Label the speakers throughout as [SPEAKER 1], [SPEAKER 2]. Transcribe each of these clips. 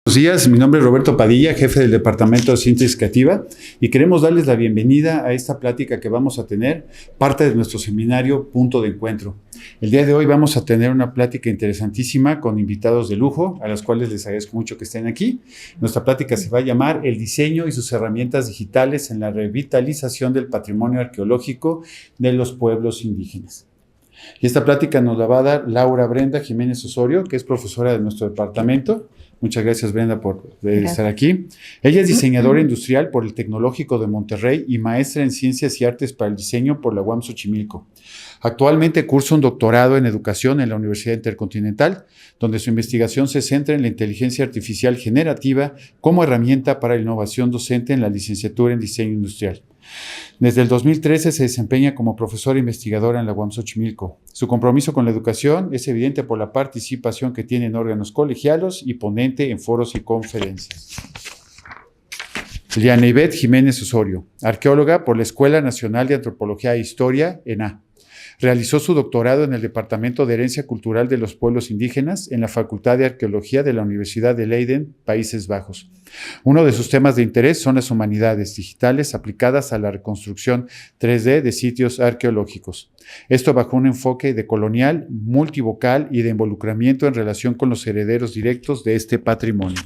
[SPEAKER 1] Buenos días, mi nombre es Roberto Padilla, jefe del Departamento de Síntesis Creativa, y queremos darles la bienvenida a esta plática que vamos a tener, parte de nuestro seminario Punto de Encuentro. El día de hoy vamos a tener una plática interesantísima con invitados de lujo, a los cuales les agradezco mucho que estén aquí. Nuestra plática se va a llamar El diseño y sus herramientas digitales en la revitalización del patrimonio arqueológico de los pueblos indígenas. Y esta plática nos la va a dar Laura Brenda Jiménez Osorio, que es profesora de nuestro departamento. Muchas gracias, Brenda, por estar aquí. Ella es diseñadora industrial por el Tecnológico de Monterrey y maestra en Ciencias y Artes para el Diseño por la UAM Xochimilco. Actualmente cursa un doctorado en Educación en la Universidad Intercontinental, donde su investigación se centra en la inteligencia artificial generativa como herramienta para la innovación docente en la licenciatura en Diseño Industrial. Desde el 2013 se desempeña como profesora investigadora en la UAM Xochimilco. Su compromiso con la educación es evidente por la participación que tiene en órganos colegiados y ponente en foros y conferencias. Liana Ivette Jiménez Osorio, arqueóloga por la Escuela Nacional de Antropología e Historia, ENA. Realizó su doctorado en el Departamento de Herencia Cultural de los Pueblos Indígenas en la Facultad de Arqueología de la Universidad de Leiden, Países Bajos. Uno de sus temas de interés son las humanidades digitales aplicadas a la reconstrucción 3D de sitios arqueológicos. Esto bajo un enfoque decolonial, multivocal y de involucramiento en relación con los herederos directos de este patrimonio.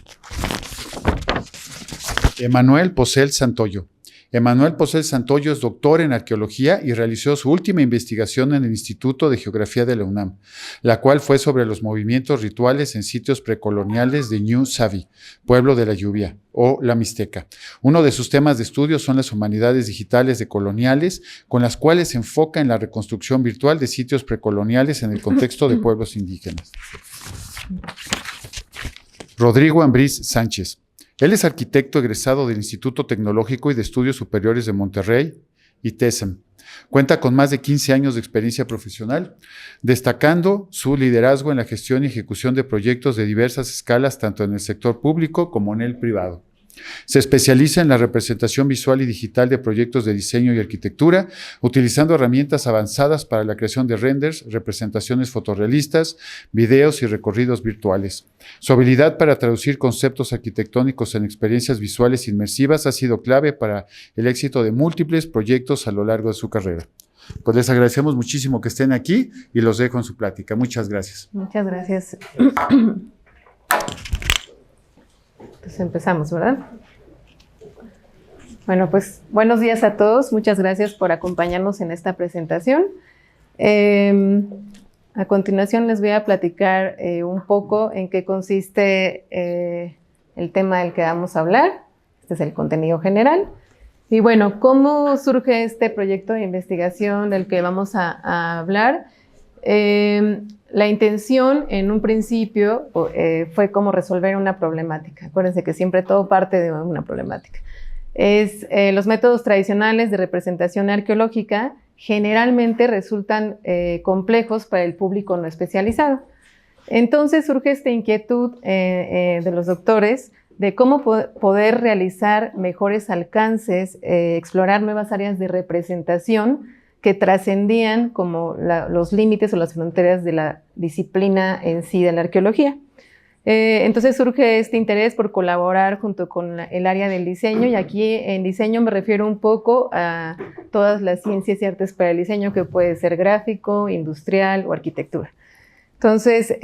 [SPEAKER 1] Emanuel Pocel Santoyo. Emanuel Pocel Santoyo es doctor en arqueología y realizó su última investigación en el Instituto de Geografía de la UNAM, la cual fue sobre los movimientos rituales en sitios precoloniales de Ñu Savi, pueblo de la lluvia, o la Mixteca. Uno de sus temas de estudio son las humanidades digitales decoloniales, con las cuales se enfoca en la reconstrucción virtual de sitios precoloniales en el contexto de pueblos indígenas. Rodrigo Ambrís Sánchez. Él es arquitecto egresado del Instituto Tecnológico y de Estudios Superiores de Monterrey, ITESM. Cuenta con más de 15 años de experiencia profesional, destacando su liderazgo en la gestión y ejecución de proyectos de diversas escalas, tanto en el sector público como en el privado. Se especializa en la representación visual y digital de proyectos de diseño y arquitectura, utilizando herramientas avanzadas para la creación de renders, representaciones fotorrealistas, videos y recorridos virtuales. Su habilidad para traducir conceptos arquitectónicos en experiencias visuales inmersivas ha sido clave para el éxito de múltiples proyectos a lo largo de su carrera. Pues les agradecemos muchísimo que estén aquí y los dejo en su plática. Muchas gracias.
[SPEAKER 2] Muchas gracias. Pues empezamos, ¿verdad? Bueno, pues buenos días a todos. Muchas gracias por acompañarnos en esta presentación. A continuación les voy a platicar un poco en qué consiste el tema del que vamos a hablar. Este es el contenido general. Y bueno, ¿cómo surge este proyecto de investigación del que vamos a hablar? La intención en un principio fue como resolver una problemática. Acuérdense que siempre todo parte de una problemática. Los métodos tradicionales de representación arqueológica generalmente resultan complejos para el público no especializado. Entonces surge esta inquietud de los doctores de cómo poder realizar mejores alcances, explorar nuevas áreas de representación que trascendían como los límites o las fronteras de la disciplina en sí de la arqueología. Entonces surge este interés por colaborar junto con el área del diseño, y aquí en diseño me refiero un poco a todas las ciencias y artes para el diseño, que puede ser gráfico, industrial o arquitectura. Entonces,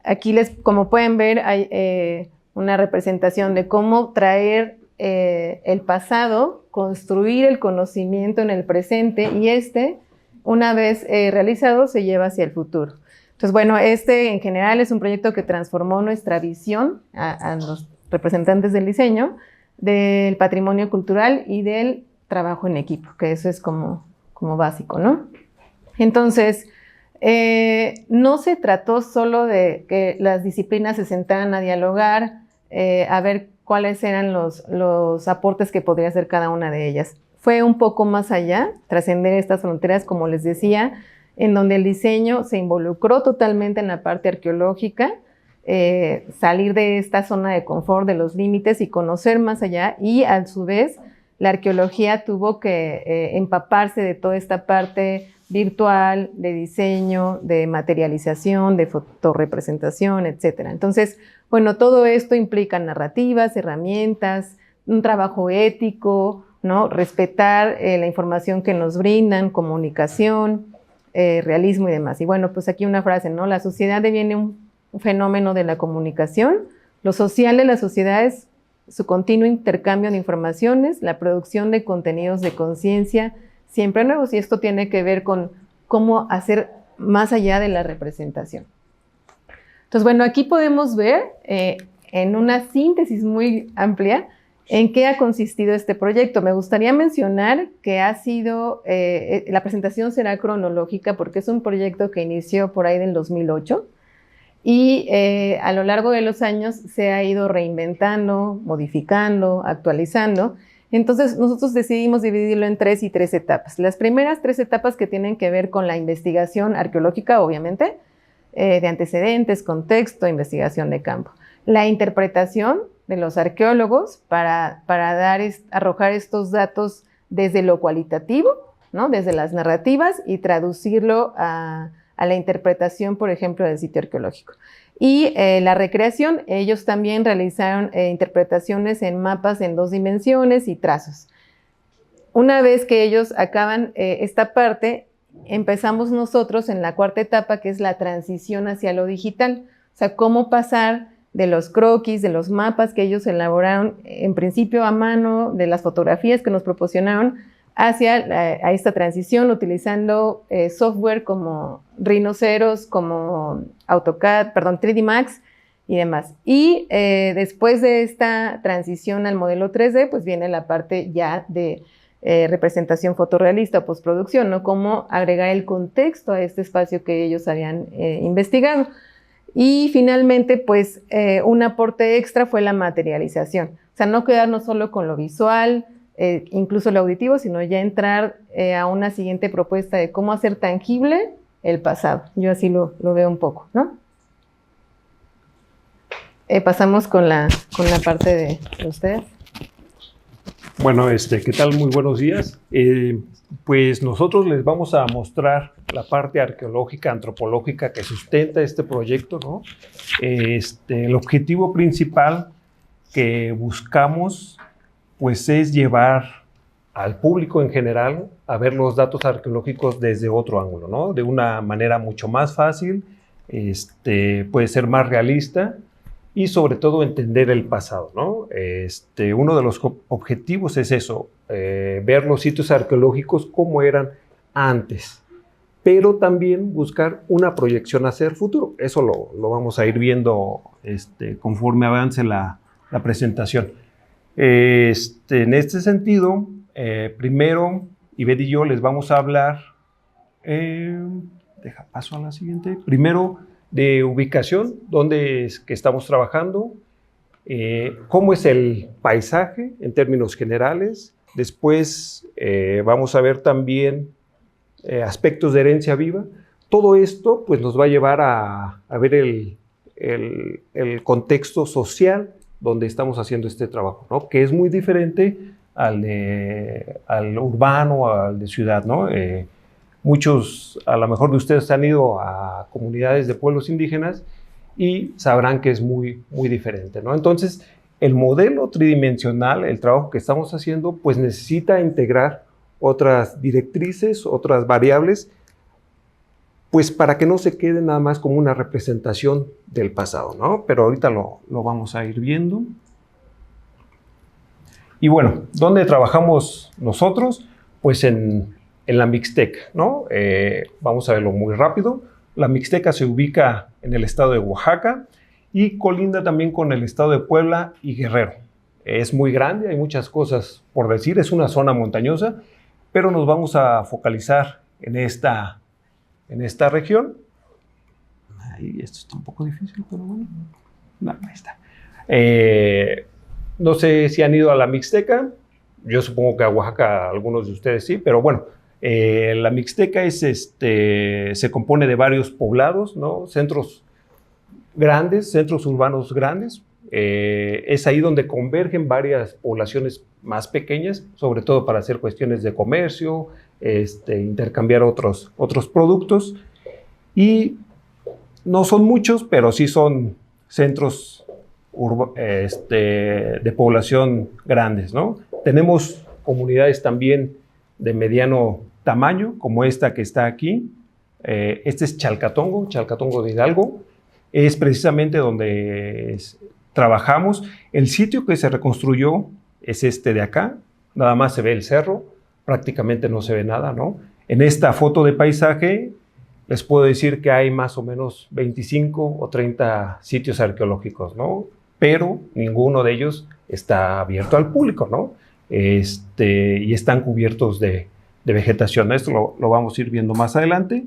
[SPEAKER 2] aquí como pueden ver, hay una representación de cómo traer el pasado, construir el conocimiento en el presente, y una vez realizado, se lleva hacia el futuro. Entonces, bueno, en general es un proyecto que transformó nuestra visión a los representantes del diseño, del patrimonio cultural y del trabajo en equipo, que eso es como básico, ¿no? Entonces, no se trató solo de que las disciplinas se sentaran a dialogar, a ver cuáles eran los aportes que podría hacer cada una de ellas. Fue un poco más allá, trascender estas fronteras, como les decía, en donde el diseño se involucró totalmente en la parte arqueológica, salir de esta zona de confort, de los límites, y conocer más allá, y a su vez la arqueología tuvo que empaparse de toda esta parte virtual, de diseño, de materialización, de fotorrepresentación, etcétera. Entonces, bueno, todo esto implica narrativas, herramientas, un trabajo ético, ¿no? Respetar la información que nos brindan, comunicación, realismo y demás. Y bueno, pues aquí una frase, ¿no? La sociedad deviene un fenómeno de la comunicación. Lo social de la sociedad es su continuo intercambio de informaciones, la producción de contenidos de conciencia, siempre nuevos, y esto tiene que ver con cómo hacer más allá de la representación. Entonces, bueno, aquí podemos ver en una síntesis muy amplia en qué ha consistido este proyecto. Me gustaría mencionar que ha sido, la presentación será cronológica porque es un proyecto que inició por ahí del 2008 y a lo largo de los años se ha ido reinventando, modificando, actualizando. Entonces, nosotros decidimos dividirlo en 3 y 3 etapas. Las primeras 3 etapas que tienen que ver con la investigación arqueológica, obviamente, de antecedentes, contexto, investigación de campo. La interpretación de los arqueólogos para arrojar estos datos desde lo cualitativo, ¿no? Desde las narrativas y traducirlo a la interpretación, por ejemplo, del sitio arqueológico. Y la recreación, ellos también realizaron interpretaciones en mapas en 2 dimensiones y trazos. Una vez que ellos acaban esta parte, empezamos nosotros en la 4ª etapa, que es la transición hacia lo digital. O sea, cómo pasar de los croquis, de los mapas que ellos elaboraron en principio a mano, de las fotografías que nos proporcionaron, hacia a esta transición utilizando software como Rhinoceros, como AutoCAD, perdón, 3D Max y demás. Y después de esta transición al modelo 3D, pues viene la parte ya de representación fotorrealista o postproducción, ¿no? Cómo agregar el contexto a este espacio que ellos habían investigado. Y finalmente, pues, un aporte extra fue la materialización. O sea, no quedarnos solo con lo visual, incluso lo auditivo, sino ya entrar a una siguiente propuesta de cómo hacer tangible el pasado. Yo así lo veo un poco, ¿no? Pasamos con la parte de ustedes.
[SPEAKER 3] Bueno, ¿qué tal? Muy buenos días. Pues nosotros les vamos a mostrar la parte arqueológica, antropológica que sustenta este proyecto, ¿no? El objetivo principal que buscamos, pues, es llevar al público en general a ver los datos arqueológicos desde otro ángulo, ¿no? De una manera mucho más fácil, puede ser más realista y sobre todo entender el pasado, ¿no? Uno de los objetivos es eso, ver los sitios arqueológicos como eran antes, pero también buscar una proyección hacia el futuro. Eso lo vamos a ir viendo conforme avance la presentación. En este sentido, primero, Ivette y yo les vamos a hablar, deja paso a la siguiente, primero de ubicación, dónde es que estamos trabajando, cómo es el paisaje en términos generales. Después vamos a ver también aspectos de herencia viva. Todo esto pues, nos va a llevar a ver el contexto social donde estamos haciendo este trabajo, ¿no? Que es muy diferente al urbano, al de ciudad, ¿no? Muchos, a lo mejor de ustedes han ido a comunidades de pueblos indígenas y sabrán que es muy, muy diferente, ¿no? Entonces, el modelo tridimensional, el trabajo que estamos haciendo, pues necesita integrar otras directrices, otras variables, pues para que no se quede nada más como una representación del pasado, ¿no? Pero ahorita lo vamos a ir viendo. Y bueno, ¿dónde trabajamos nosotros? Pues en la Mixteca, ¿no? Vamos a verlo muy rápido. La Mixteca se ubica en el estado de Oaxaca y colinda también con el estado de Puebla y Guerrero. Es muy grande, hay muchas cosas por decir, es una zona montañosa, pero nos vamos a focalizar en esta región. Ahí, esto está un poco difícil, pero bueno. No, ahí está. No sé si han ido a la Mixteca. Yo supongo que a Oaxaca algunos de ustedes sí, pero bueno, la Mixteca se compone de varios poblados, ¿no? Centros grandes, centros urbanos grandes. Es ahí donde convergen varias poblaciones más pequeñas, sobre todo para hacer cuestiones de comercio, intercambiar otros productos. Y no son muchos, pero sí son centros de población grandes, ¿no? Tenemos comunidades también de mediano tamaño, como esta que está aquí. Este es Chalcatongo de Hidalgo. Es precisamente donde trabajamos. El sitio que se reconstruyó es este de acá. Nada más se ve el cerro, prácticamente no se ve nada, ¿no? En esta foto de paisaje les puedo decir que hay más o menos 25 o 30 sitios arqueológicos, ¿no? Pero ninguno de ellos está abierto al público, ¿no? Y están cubiertos de vegetación. Esto lo vamos a ir viendo más adelante,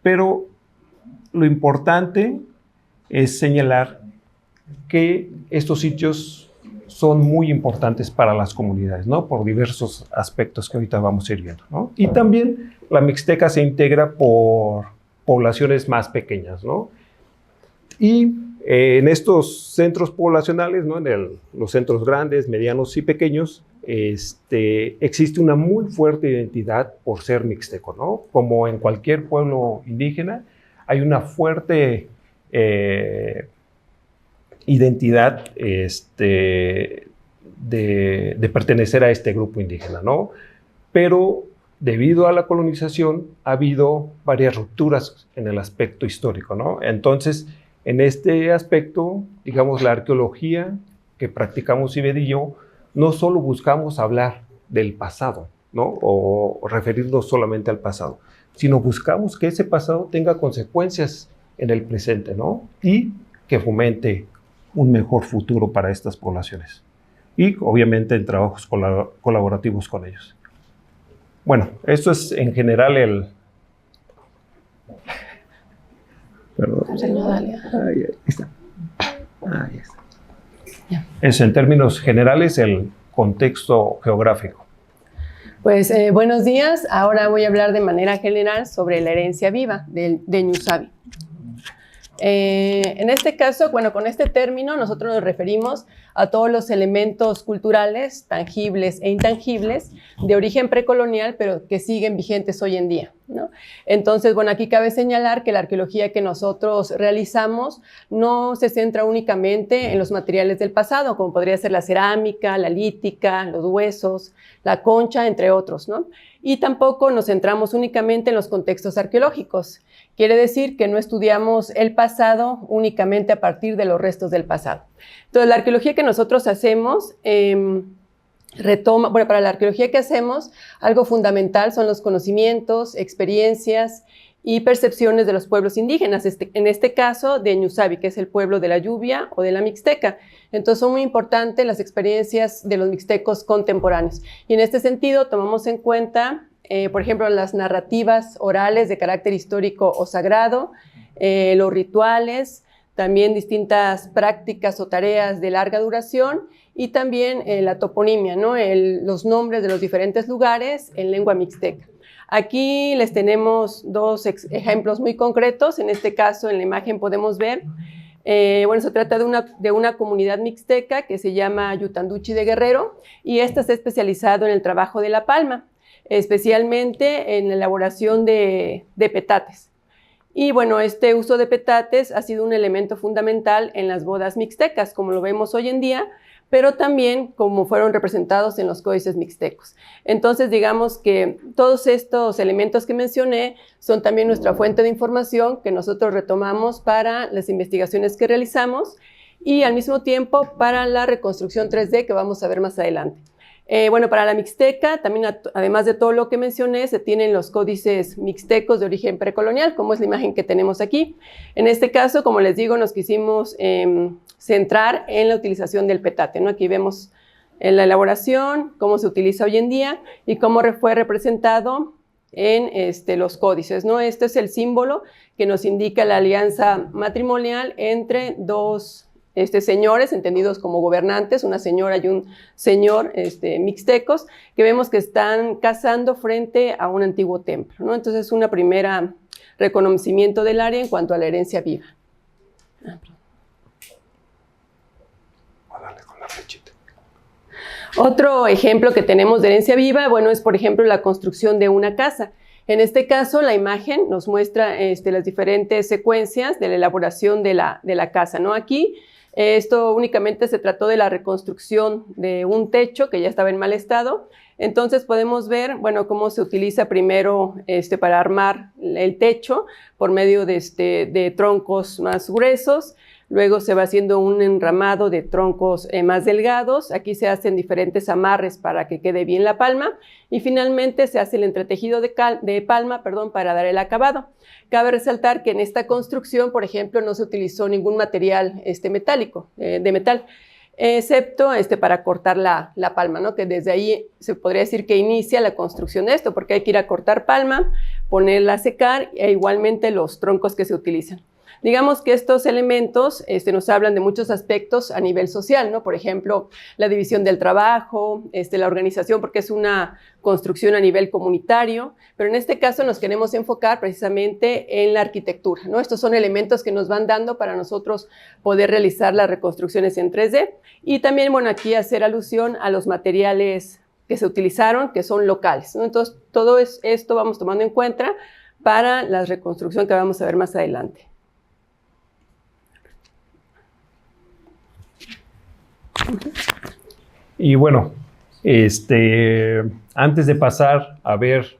[SPEAKER 3] pero lo importante es señalar que estos sitios son muy importantes para las comunidades, ¿no? Por diversos aspectos que ahorita vamos a ir viendo, ¿no? Y también la Mixteca se integra por poblaciones más pequeñas, ¿no? Y en estos centros poblacionales, ¿no? Los centros grandes, medianos y pequeños, existe una muy fuerte identidad por ser mixteco, ¿no? Como en cualquier pueblo indígena, hay una fuerte identidad de pertenecer a este grupo indígena, ¿no? Pero debido a la colonización ha habido varias rupturas en el aspecto histórico, ¿no? Entonces, en este aspecto, digamos, la arqueología que practicamos Ived y yo, no solo buscamos hablar del pasado, ¿no? O referirnos solamente al pasado, sino buscamos que ese pasado tenga consecuencias en el presente, ¿no? Y que fomente un mejor futuro para estas poblaciones. Y obviamente en trabajos colaborativos con ellos. Bueno, esto es en general el... Perdón. Ahí está. Ahí está. Ya. Es en términos generales el contexto geográfico.
[SPEAKER 4] Pues buenos días. Ahora voy a hablar de manera general sobre la herencia viva de Ñusabi. En este caso, bueno, con este término nosotros nos referimos a todos los elementos culturales, tangibles e intangibles, de origen precolonial, pero que siguen vigentes hoy en día, ¿no? Entonces, bueno, aquí cabe señalar que la arqueología que nosotros realizamos no se centra únicamente en los materiales del pasado, como podría ser la cerámica, la lítica, los huesos, la concha, entre otros, ¿no? Y tampoco nos centramos únicamente en los contextos arqueológicos. Quiere decir que no estudiamos el pasado únicamente a partir de los restos del pasado. Entonces, la arqueología que nosotros hacemos para la arqueología que hacemos, algo fundamental son los conocimientos, experiencias y percepciones de los pueblos indígenas, en este caso de Ñusabi, que es el pueblo de la lluvia o de la Mixteca. Entonces son muy importantes las experiencias de los mixtecos contemporáneos. Y en este sentido tomamos en cuenta, por ejemplo, las narrativas orales de carácter histórico o sagrado, los rituales, también distintas prácticas o tareas de larga duración y también la toponimia, ¿no? Los nombres de los diferentes lugares en lengua mixteca. Aquí les tenemos dos ejemplos muy concretos. En este caso, en la imagen podemos ver, bueno, se trata de una comunidad mixteca que se llama Yutanduchi de Guerrero y esta se ha especializado en el trabajo de la palma, especialmente en la elaboración de petates. Y bueno, este uso de petates ha sido un elemento fundamental en las bodas mixtecas, como lo vemos hoy en día, pero también como fueron representados en los códices mixtecos. Entonces, digamos que todos estos elementos que mencioné son también nuestra fuente de información que nosotros retomamos para las investigaciones que realizamos y al mismo tiempo para la reconstrucción 3D que vamos a ver más adelante. Bueno, para la Mixteca, también además de todo lo que mencioné, se tienen los códices mixtecos de origen precolonial, como es la imagen que tenemos aquí. En este caso, como les digo, nos quisimos centrar en la utilización del petate, ¿no? Aquí vemos la elaboración, cómo se utiliza hoy en día y cómo fue representado en los códices, ¿no? Este es el símbolo que nos indica la alianza matrimonial entre dos señores, entendidos como gobernantes, una señora y un señor mixtecos, que vemos que están casando frente a un antiguo templo, ¿no? Entonces es una primera reconocimiento del área en cuanto a la herencia viva. Otro ejemplo que tenemos de herencia viva, bueno, es por ejemplo la construcción de una casa. En este caso, la imagen nos muestra las diferentes secuencias de la elaboración de la casa, ¿no? Aquí, esto únicamente se trató de la reconstrucción de un techo que ya estaba en mal estado. Entonces podemos ver, bueno, cómo se utiliza primero para armar el techo por medio de troncos más gruesos. Luego se va haciendo un enramado de troncos más delgados. Aquí se hacen diferentes amarres para que quede bien la palma. Y finalmente se hace el entretejido de palma, para dar el acabado. Cabe resaltar que en esta construcción, por ejemplo, no se utilizó ningún material metálico, de metal, excepto para cortar la palma, ¿no? Que desde ahí se podría decir que inicia la construcción de esto, porque hay que ir a cortar palma, ponerla a secar e igualmente los troncos que se utilizan. Digamos que estos elementos nos hablan de muchos aspectos a nivel social, ¿no? Por ejemplo, la división del trabajo, la organización, porque es una construcción a nivel comunitario, pero en este caso nos queremos enfocar precisamente en la arquitectura, ¿no? Estos son elementos que nos van dando para nosotros poder realizar las reconstrucciones en 3D y también, bueno, aquí hacer alusión a los materiales que se utilizaron, que son locales, ¿no? Entonces, todo esto vamos tomando en cuenta para la reconstrucción que vamos a ver más adelante.
[SPEAKER 3] Y bueno, antes de pasar a ver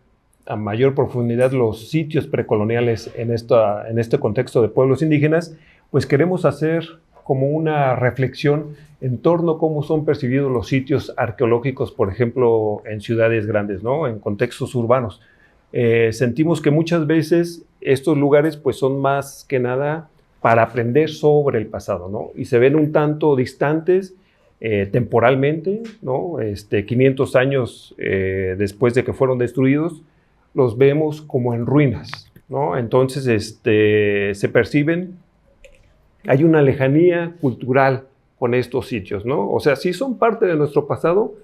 [SPEAKER 3] a mayor profundidad los sitios precoloniales en este contexto de pueblos indígenas, pues queremos hacer como una reflexión en torno a cómo son percibidos los sitios arqueológicos, por ejemplo, en ciudades grandes, ¿no? En contextos urbanos. Sentimos que muchas veces estos lugares pues son más que nada para aprender sobre el pasado, ¿no? Y se ven un tanto distantes temporalmente, ¿no? 500 años después de que fueron destruidos, los vemos como en ruinas, ¿no? Entonces se perciben, hay una lejanía cultural con estos sitios, ¿no? O sea, sí son parte de nuestro pasado,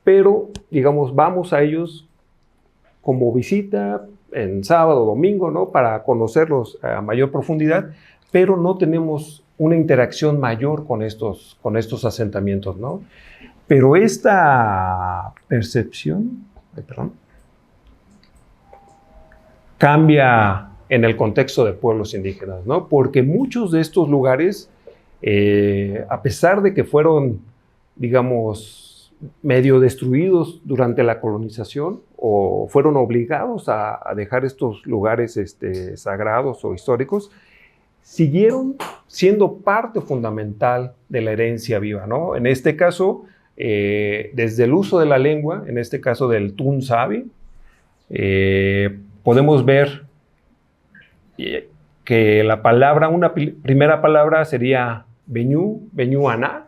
[SPEAKER 3] pero, digamos, vamos a ellos como visita en sábado o domingo, ¿no? Para conocerlos a mayor profundidad, pero no tenemos una interacción mayor con estos asentamientos, ¿no? Pero esta percepción, cambia en el contexto de pueblos indígenas, ¿no? Porque muchos de estos lugares, a pesar de que fueron, digamos, medio destruidos durante la colonización o fueron obligados a dejar estos lugares sagrados o históricos, siguieron siendo parte fundamental de la herencia viva, ¿no? En este caso, desde el uso de la lengua, en este caso del Tun Sabi, podemos ver que la palabra, una primera palabra sería Beñú, Beñú Aná,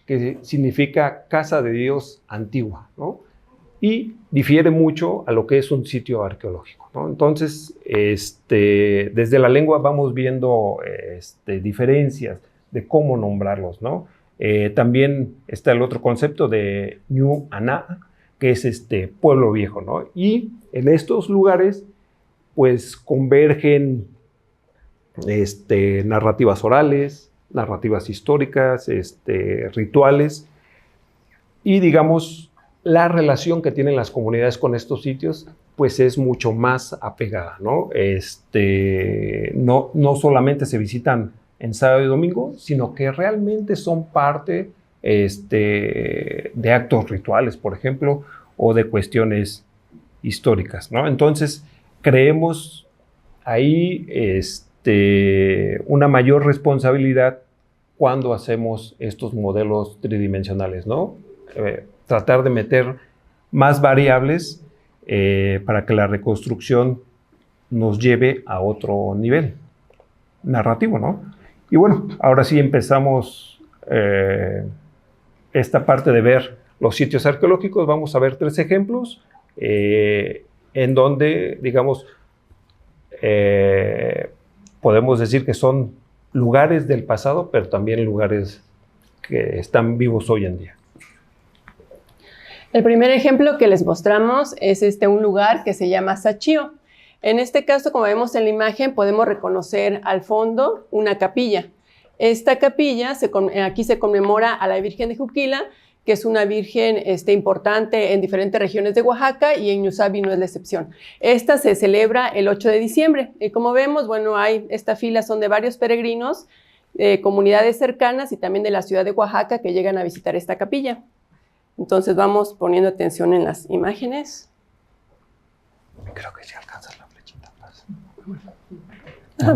[SPEAKER 3] que significa casa de Dios antigua, ¿no? Y difiere mucho a lo que es un sitio arqueológico, ¿no? Entonces, desde la lengua vamos viendo diferencias de cómo nombrarlos, ¿no? También está el otro concepto de Ñu Aná, que es pueblo viejo, ¿no? Y en estos lugares, pues, convergen narrativas orales, narrativas históricas, rituales, y digamos, la relación que tienen las comunidades con estos sitios, pues es mucho más apegada, ¿no? No solamente se visitan en sábado y domingo, sino que realmente son parte de actos rituales, por ejemplo, o de cuestiones históricas, ¿no? Entonces, creemos ahí una mayor responsabilidad cuando hacemos estos modelos tridimensionales, ¿no? Tratar de meter más variables para que la reconstrucción nos lleve a otro nivel narrativo, ¿no? Y bueno, ahora sí empezamos esta parte de ver los sitios arqueológicos. Vamos a ver 3 ejemplos en donde, digamos, podemos decir que son lugares del pasado, pero también lugares que están vivos hoy en día.
[SPEAKER 4] El primer ejemplo que les mostramos es un lugar que se llama Sachío. En este caso, como vemos en la imagen, podemos reconocer al fondo una capilla. Esta capilla, aquí se conmemora a la Virgen de Juquila, que es una virgen importante en diferentes regiones de Oaxaca, y en Ñusabi no es la excepción. Esta se celebra el 8 de diciembre. Y como vemos, bueno, esta fila son de varios peregrinos, comunidades cercanas y también de la ciudad de Oaxaca que llegan a visitar esta capilla. Entonces vamos poniendo atención en las imágenes.
[SPEAKER 3] Creo que si alcanzas la flechita más.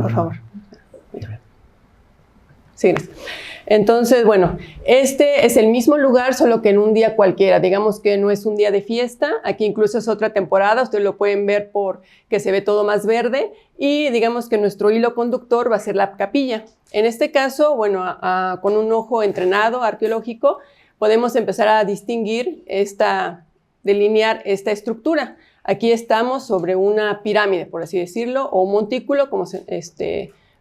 [SPEAKER 4] Por favor. Sí, gracias. Entonces, bueno, este es el mismo lugar, solo que en un día cualquiera. Digamos que no es un día de fiesta. Aquí incluso es otra temporada. Ustedes lo pueden ver porque se ve todo más verde. Y digamos que nuestro hilo conductor va a ser la capilla. En este caso, bueno, con un ojo entrenado arqueológico, podemos empezar a distinguir delinear esta estructura. Aquí estamos sobre una pirámide, por así decirlo, o un montículo,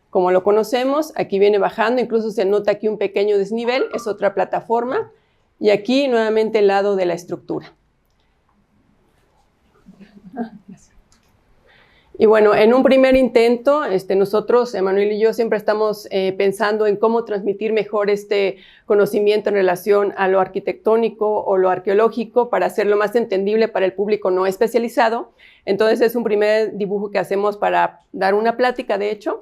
[SPEAKER 4] como lo conocemos. Aquí viene bajando, incluso se nota aquí un pequeño desnivel, es otra plataforma, y aquí nuevamente el lado de la estructura. Y bueno, en un primer intento, nosotros, Emanuel y yo, siempre estamos pensando en cómo transmitir mejor este conocimiento en relación a lo arquitectónico o lo arqueológico para hacerlo más entendible para el público no especializado. Entonces es un primer dibujo que hacemos para dar una plática, de hecho.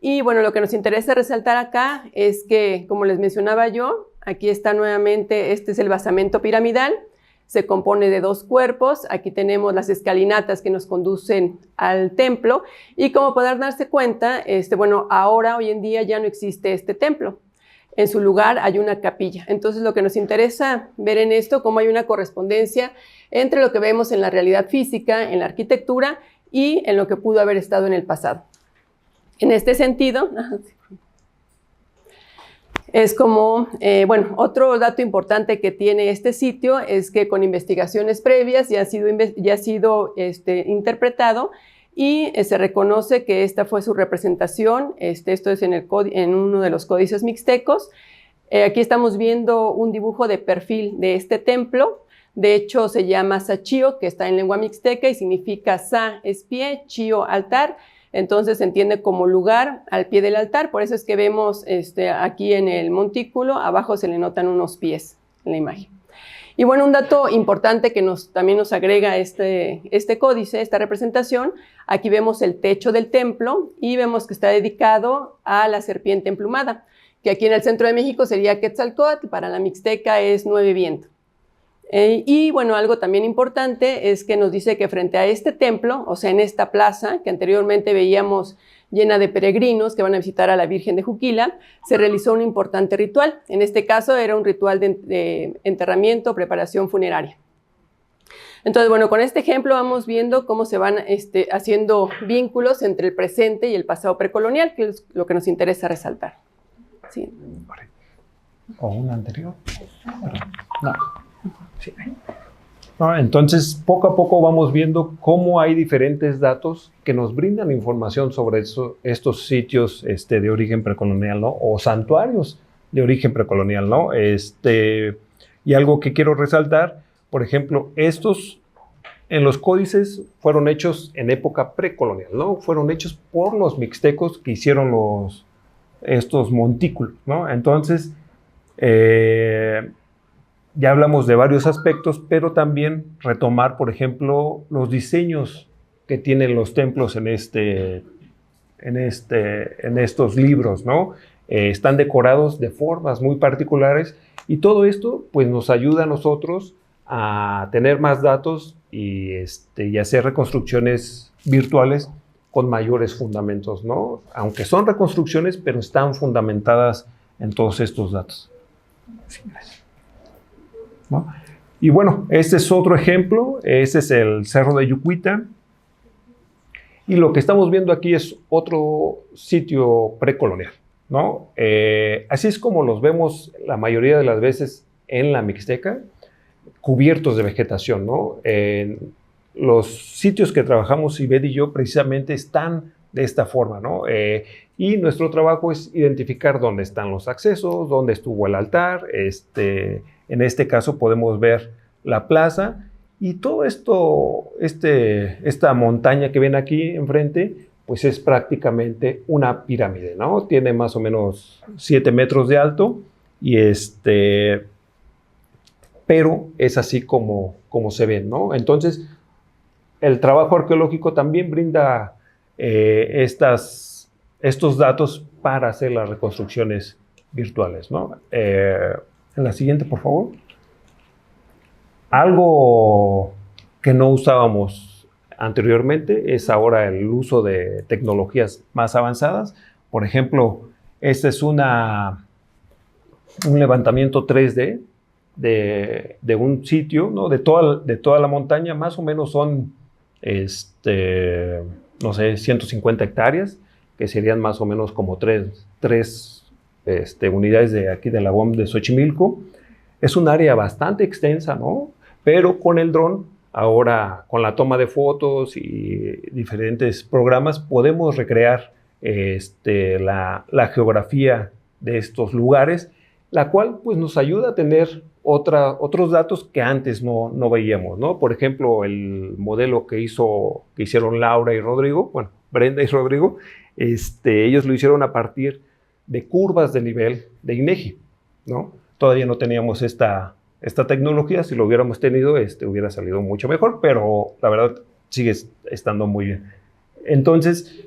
[SPEAKER 4] Y bueno, lo que nos interesa resaltar acá es que, como les mencionaba yo, aquí está nuevamente, este es el basamento piramidal. Se compone de 2 cuerpos. Aquí tenemos las escalinatas que nos conducen al templo. Y como podrán darse cuenta, bueno, ahora, hoy en día, ya no existe este templo. En su lugar hay una capilla. Entonces, lo que nos interesa ver en esto, cómo hay una correspondencia entre lo que vemos en la realidad física, en la arquitectura, y en lo que pudo haber estado en el pasado. En este sentido, es como, bueno, otro dato importante que tiene este sitio es que con investigaciones previas ya ha sido interpretado, y se reconoce que esta fue su representación. Esto es en uno de los códices mixtecos. Aquí estamos viendo un dibujo de perfil de este templo. De hecho, se llama Sachío, que está en lengua mixteca y significa Sa es pie, Chío altar. Entonces se entiende como lugar al pie del altar. Por eso es que vemos aquí en el montículo, abajo se le notan unos pies en la imagen. Y bueno, un dato importante que también nos agrega este códice, esta representación, aquí vemos el techo del templo y vemos que está dedicado a la serpiente emplumada, que aquí en el centro de México sería Quetzalcóatl, para la mixteca es 9 viento. Y bueno, algo también importante es que nos dice que frente a este templo, o sea, en esta plaza que anteriormente veíamos llena de peregrinos que van a visitar a la Virgen de Juquila, se realizó un importante ritual. En este caso era un ritual de enterramiento, preparación funeraria. Entonces, bueno, con este ejemplo vamos viendo cómo se van haciendo vínculos entre el presente y el pasado precolonial, que es lo que nos interesa resaltar. Sí.
[SPEAKER 3] ¿O una anterior? No. Sí. No, entonces, poco a poco vamos viendo cómo hay diferentes datos que nos brindan información sobre estos sitios de origen precolonial, ¿no? O santuarios de origen precolonial, ¿no? Y algo que quiero resaltar, por ejemplo, estos en los códices fueron hechos en época precolonial, ¿no? Fueron hechos por los mixtecos que hicieron estos montículos, ¿no? Entonces, ya hablamos de varios aspectos, pero también retomar, por ejemplo, los diseños que tienen los templos en estos libros, ¿no? Están decorados de formas muy particulares, y todo esto pues nos ayuda a nosotros a tener más datos y hacer reconstrucciones virtuales con mayores fundamentos, ¿no? Aunque son reconstrucciones, pero están fundamentadas en todos estos datos. Sí, gracias. ¿No? Y bueno, este es otro ejemplo. Este es el Cerro de Yucuita. Y lo que estamos viendo aquí es otro sitio precolonial, ¿no? Así es como los vemos la mayoría de las veces en la Mixteca, cubiertos de vegetación, ¿no? Los sitios que trabajamos, Ivette y yo, precisamente están de esta forma, ¿no? Y nuestro trabajo es identificar dónde están los accesos, dónde estuvo el altar. En este caso podemos ver la plaza y todo esto, esta montaña que ven aquí enfrente, pues es prácticamente una pirámide, ¿no? Tiene más o menos 7 metros de alto y pero es así como se ven, ¿no? Entonces, el trabajo arqueológico también brinda estos datos para hacer las reconstrucciones virtuales, ¿no? En la siguiente, por favor. Algo que no usábamos anteriormente es ahora el uso de tecnologías más avanzadas. Por ejemplo, este es un levantamiento 3D de un sitio, ¿no? de toda la montaña. Más o menos son, no sé, 150 hectáreas, que serían más o menos como tres unidades de aquí de la UAM de Xochimilco. Es un área bastante extensa, ¿no? Pero con el dron, ahora con la toma de fotos y diferentes programas, podemos recrear la geografía de estos lugares, la cual pues, nos ayuda a tener otros datos que antes no veíamos, ¿no? Por ejemplo, el modelo que hicieron Laura y Rodrigo, bueno, Brenda y Rodrigo, ellos lo hicieron a partir de curvas de nivel de INEGI, ¿no? Todavía no teníamos esta tecnología. Si lo hubiéramos tenido, hubiera salido mucho mejor, pero la verdad sigue estando muy bien. Entonces,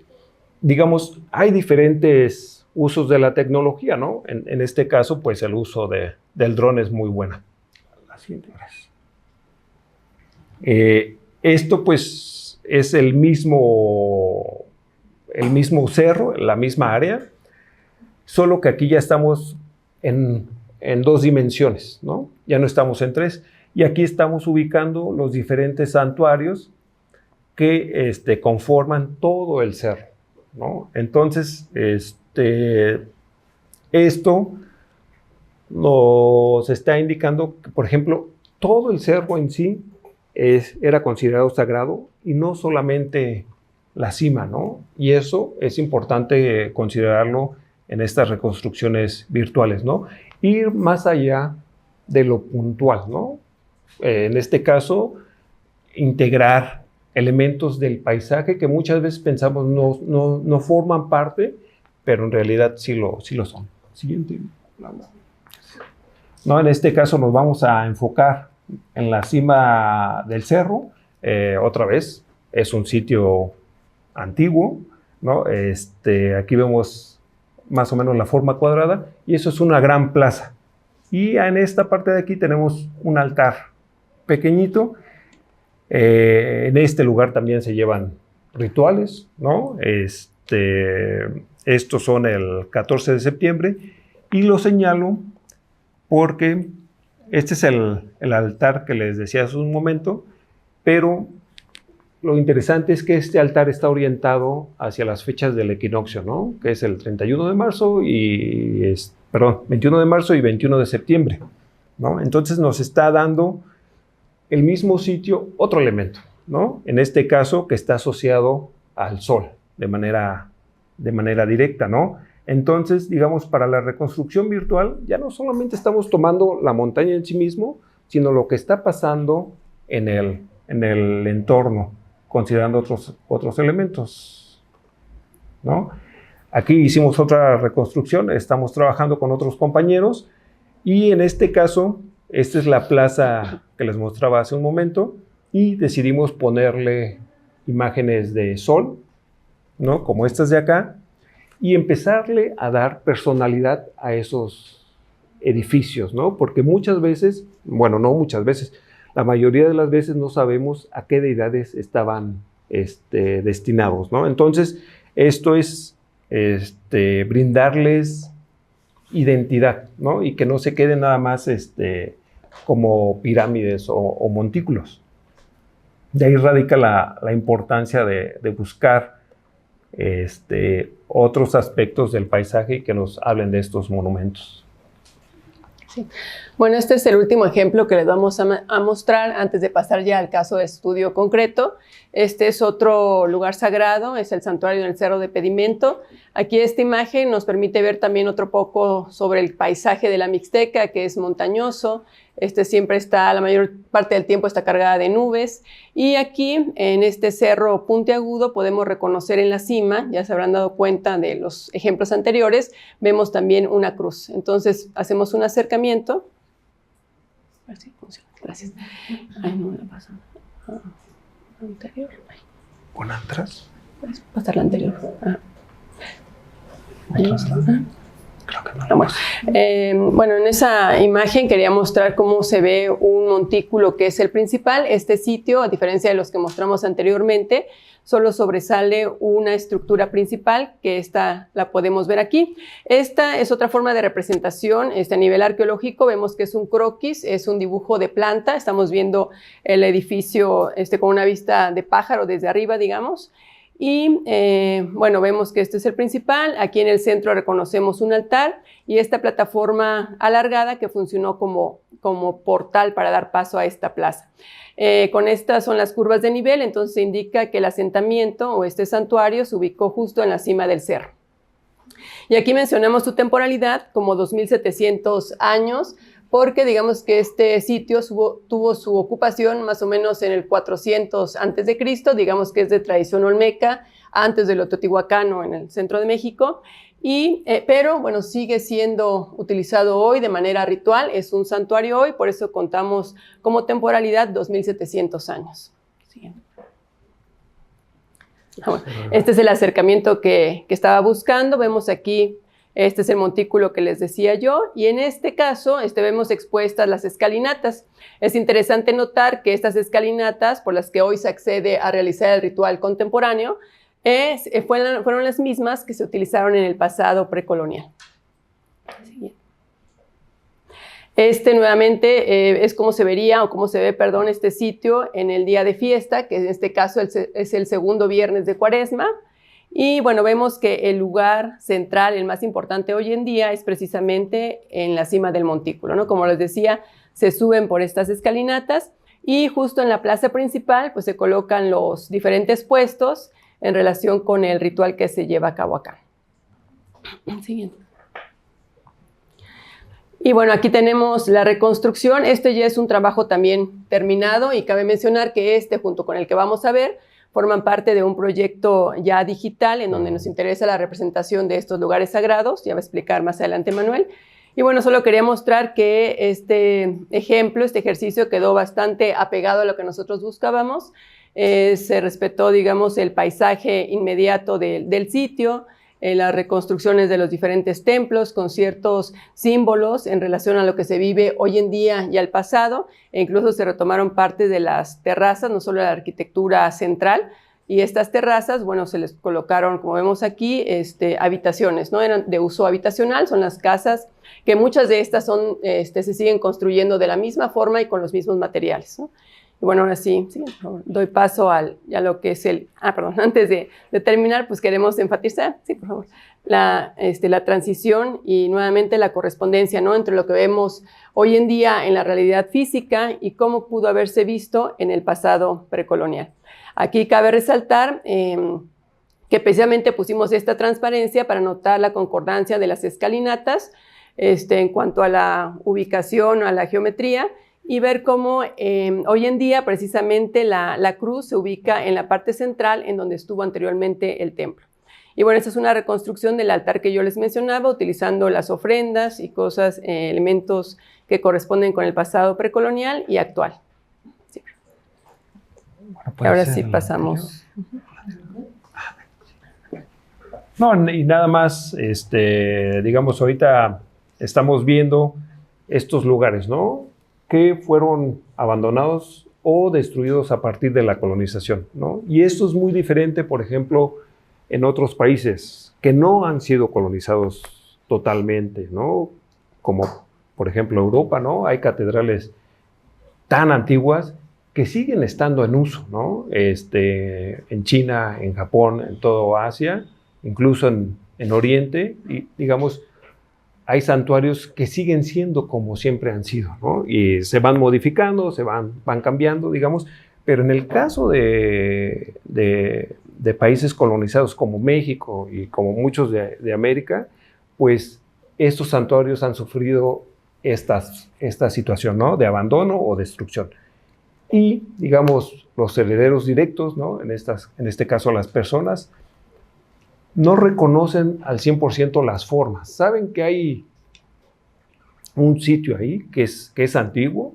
[SPEAKER 3] digamos, hay diferentes usos de la tecnología, ¿no? En este caso, pues el uso del dron es muy buena. La siguiente, gracias. Esto, pues, es el mismo cerro, la misma área, solo que aquí ya estamos en 2 dimensiones, ¿no? Ya no estamos en 3. Y aquí estamos ubicando los diferentes santuarios que conforman todo el cerro, ¿no? Entonces, esto nos está indicando que, por ejemplo, todo el cerro en sí era considerado sagrado y no solamente la cima, ¿no? Y eso es importante considerarlo en estas reconstrucciones virtuales, ¿no? Ir más allá de lo puntual, ¿no? En este caso, integrar elementos del paisaje que muchas veces pensamos no forman parte, pero en realidad sí lo son. Siguiente. No, en este caso nos vamos a enfocar en la cima del cerro. Otra vez, es un sitio antiguo, ¿no? Aquí vemos más o menos la forma cuadrada, y eso es una gran plaza. Y en esta parte de aquí tenemos un altar pequeñito. En este lugar también se llevan rituales, ¿no? Estos son el 14 de septiembre, y lo señalo porque este es el altar que les decía hace un momento, pero lo interesante es que este altar está orientado hacia las fechas del equinoccio, ¿no? Que es el 31 de marzo y 21 de marzo y 21 de septiembre, ¿no? Entonces nos está dando el mismo sitio otro elemento, ¿no? En este caso que está asociado al sol de manera directa, ¿no? Entonces, digamos, para la reconstrucción virtual ya no solamente estamos tomando la montaña en sí mismo, sino lo que está pasando en el entorno, considerando otros elementos, ¿no? Aquí hicimos otra reconstrucción, estamos trabajando con otros compañeros, y en este caso, esta es la plaza que les mostraba hace un momento, y decidimos ponerle imágenes de sol, ¿no? Como estas de acá, y empezarle a dar personalidad a esos edificios, ¿no? Porque muchas veces, bueno, no muchas veces, la mayoría de las veces no sabemos a qué deidades estaban destinados, ¿no? Entonces, esto es brindarles identidad, ¿no? Y que no se queden nada más como pirámides o montículos. De ahí radica la importancia de buscar otros aspectos del paisaje y que nos hablen de estos monumentos.
[SPEAKER 4] Sí. Bueno, este es el último ejemplo que les vamos a mostrar antes de pasar ya al caso de estudio concreto. Este es otro lugar sagrado, es el santuario del Cerro de Pedimento. Aquí esta imagen nos permite ver también otro poco sobre el paisaje de la Mixteca, que es montañoso. Siempre está, la mayor parte del tiempo está cargada de nubes. Y aquí, en este cerro puntiagudo, podemos reconocer en la cima, ya se habrán dado cuenta de los ejemplos anteriores, vemos también una cruz. Entonces, hacemos un acercamiento. A ver si funciona. Gracias. Ay, no la paso. Anterior.
[SPEAKER 3] ¿Pon atrás?
[SPEAKER 4] Puedes pasar la anterior. Ahí está.
[SPEAKER 3] Creo que no.
[SPEAKER 4] Bueno, en esa imagen quería mostrar cómo se ve un montículo que es el principal. Este sitio, a diferencia de los que mostramos anteriormente, solo sobresale una estructura principal, que esta la podemos ver aquí. Esta es otra forma de representación. A nivel arqueológico vemos que es un croquis, es un dibujo de planta. Estamos viendo el edificio con una vista de pájaro desde arriba, digamos. Y bueno, vemos que este es el principal. Aquí en el centro reconocemos un altar y esta plataforma alargada que funcionó como portal para dar paso a esta plaza. Con estas son las curvas de nivel, entonces se indica que el asentamiento o este santuario se ubicó justo en la cima del cerro. Y aquí mencionamos su temporalidad como 2700 años, porque digamos que este sitio tuvo su ocupación más o menos en el 400 a.C., digamos que es de tradición olmeca, antes de lo teotihuacano en el centro de México, pero bueno, sigue siendo utilizado hoy de manera ritual, es un santuario hoy, por eso contamos como temporalidad 2700 años. Siguiente. Bueno, este es el acercamiento que estaba buscando, vemos aquí. Este es el montículo que les decía yo, y en este caso vemos expuestas las escalinatas. Es interesante notar que estas escalinatas, por las que hoy se accede a realizar el ritual contemporáneo, fueron las mismas que se utilizaron en el pasado precolonial. Nuevamente es como se vería, o como se ve, perdón, este sitio en el día de fiesta, que en este caso es el segundo viernes de Cuaresma. Y bueno, vemos que el lugar central, el más importante hoy en día, es precisamente en la cima del montículo, ¿no? Como les decía, se suben por estas escalinatas y justo en la plaza principal pues se colocan los diferentes puestos en relación con el ritual que se lleva a cabo acá. Siguiente. Y bueno, aquí tenemos la reconstrucción. Este ya es un trabajo también terminado y cabe mencionar que junto con el que vamos a ver, forman parte de un proyecto ya digital en donde nos interesa la representación de estos lugares sagrados. Ya va a explicar más adelante Manuel. Y bueno, solo quería mostrar que este ejemplo, este ejercicio quedó bastante apegado a lo que nosotros buscábamos. Se respetó, digamos, el paisaje inmediato del sitio, las reconstrucciones de los diferentes templos con ciertos símbolos en relación a lo que se vive hoy en día y al pasado, e incluso se retomaron partes de las terrazas, no solo la arquitectura central, y estas terrazas, bueno, se les colocaron, como vemos aquí, habitaciones, ¿no? Eran de uso habitacional, son las casas, que muchas de estas se siguen construyendo de la misma forma y con los mismos materiales, ¿no? Y bueno, ahora sí, por favor, doy paso a lo que es antes de terminar, pues queremos enfatizar, sí, por favor, la transición y nuevamente la correspondencia, ¿no? Entre lo que vemos hoy en día en la realidad física y cómo pudo haberse visto en el pasado precolonial. Aquí cabe resaltar que precisamente pusimos esta transparencia para notar la concordancia de las escalinatas en cuanto a la ubicación, a la geometría, y ver cómo hoy en día precisamente la cruz se ubica en la parte central en donde estuvo anteriormente el templo. Y bueno, esta es una reconstrucción del altar que yo les mencionaba, utilizando las ofrendas y cosas, elementos que corresponden con el pasado precolonial y actual. Sí. Bueno, ahora sí pasamos.
[SPEAKER 3] No, y nada más, digamos, ahorita estamos viendo estos lugares, ¿no? Que fueron abandonados o destruidos a partir de la colonización, ¿no? Y esto es muy diferente, por ejemplo, en otros países que no han sido colonizados totalmente, ¿no? Como, por ejemplo, Europa, ¿no? Hay catedrales tan antiguas que siguen estando en uso, ¿no? En China, en Japón, en toda Asia, incluso en Oriente, y digamos, hay santuarios que siguen siendo como siempre han sido, ¿no? Y se van modificando, van cambiando, digamos, pero en el caso de países colonizados como México y como muchos de América, pues estos santuarios han sufrido esta situación, ¿no? De abandono o destrucción. Y, digamos, los herederos directos, ¿no? En este caso las personas, no reconocen al 100% las formas. Saben que hay un sitio ahí que es antiguo,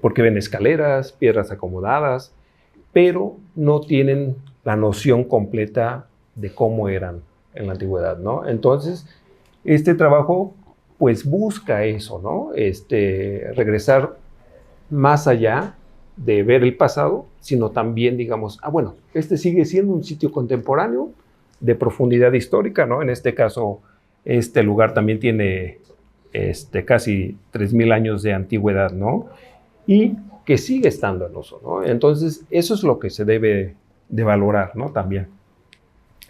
[SPEAKER 3] porque ven escaleras, piedras acomodadas, pero no tienen la noción completa de cómo eran en la antigüedad, ¿no? Entonces, este trabajo pues busca eso, ¿no? Regresar más allá de ver el pasado, sino también, digamos, bueno, sigue siendo un sitio contemporáneo de profundidad histórica, ¿no? En este caso, este lugar también tiene casi 3,000 años de antigüedad, ¿no? Y que sigue estando en uso, ¿no? Entonces, eso es lo que se debe de valorar, ¿no? También.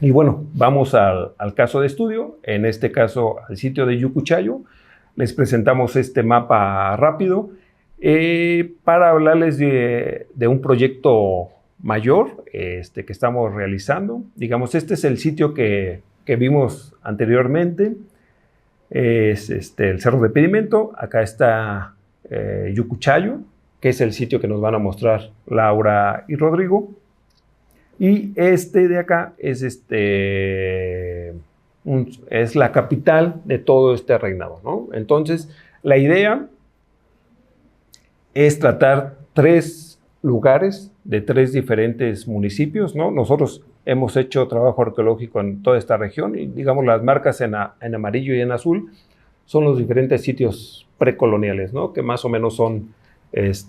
[SPEAKER 3] Y bueno, vamos al caso de estudio, en este caso al sitio de Yucuchayo. Les presentamos este mapa rápido para hablarles de un proyecto mayor que estamos realizando. Digamos, este es el sitio que vimos anteriormente, es el Cerro de Pedimento. Acá está Yucuchayo, que es el sitio que nos van a mostrar Laura y Rodrigo. Y de acá es la capital de todo este reinado, ¿no? Entonces, la idea es tratar 3 lugares de 3 diferentes municipios, ¿no? Nosotros hemos hecho trabajo arqueológico en toda esta región y, digamos, las marcas en amarillo y en azul son los diferentes sitios precoloniales, ¿no? Que más o menos son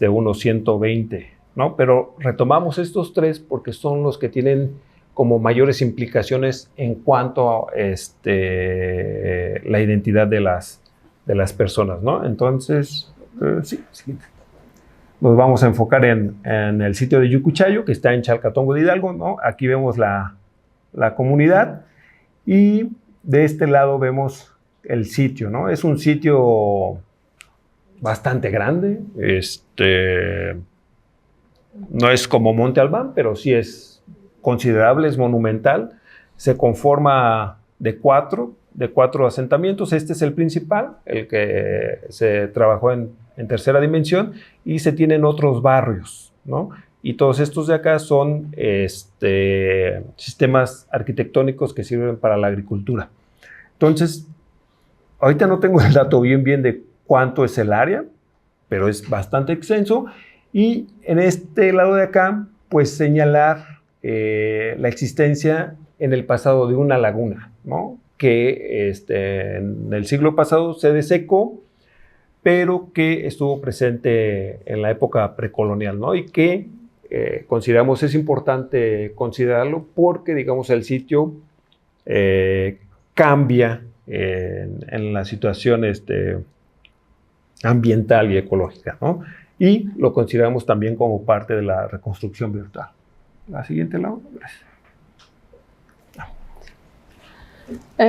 [SPEAKER 3] unos 120, ¿no? Pero retomamos estos 3 porque son los que tienen como mayores implicaciones en cuanto a la identidad de las personas, ¿no? Entonces, sí. Nos vamos a enfocar en el sitio de Yucuchayo, que está en Chalcatongo de Hidalgo, ¿no? Aquí vemos la comunidad y de este lado vemos el sitio, ¿no? Es un sitio bastante grande, no es como Monte Albán, pero sí es considerable, es monumental. Se conforma de 4 asentamientos. Este es el principal, el que se trabajó en tercera dimensión, y se tienen otros barrios, ¿no? Y todos estos de acá son sistemas arquitectónicos que sirven para la agricultura. Entonces, ahorita no tengo el dato bien de cuánto es el área, pero es bastante extenso. Y en este lado de acá, pues señalar la existencia en el pasado de una laguna, ¿no? Que en el siglo pasado se desecó, pero que estuvo presente en la época precolonial, ¿no? Y que consideramos es importante considerarlo porque, digamos, el sitio cambia en la situación ambiental y ecológica, ¿no? Y lo consideramos también como parte de la reconstrucción virtual. La siguiente, Laura. Gracias.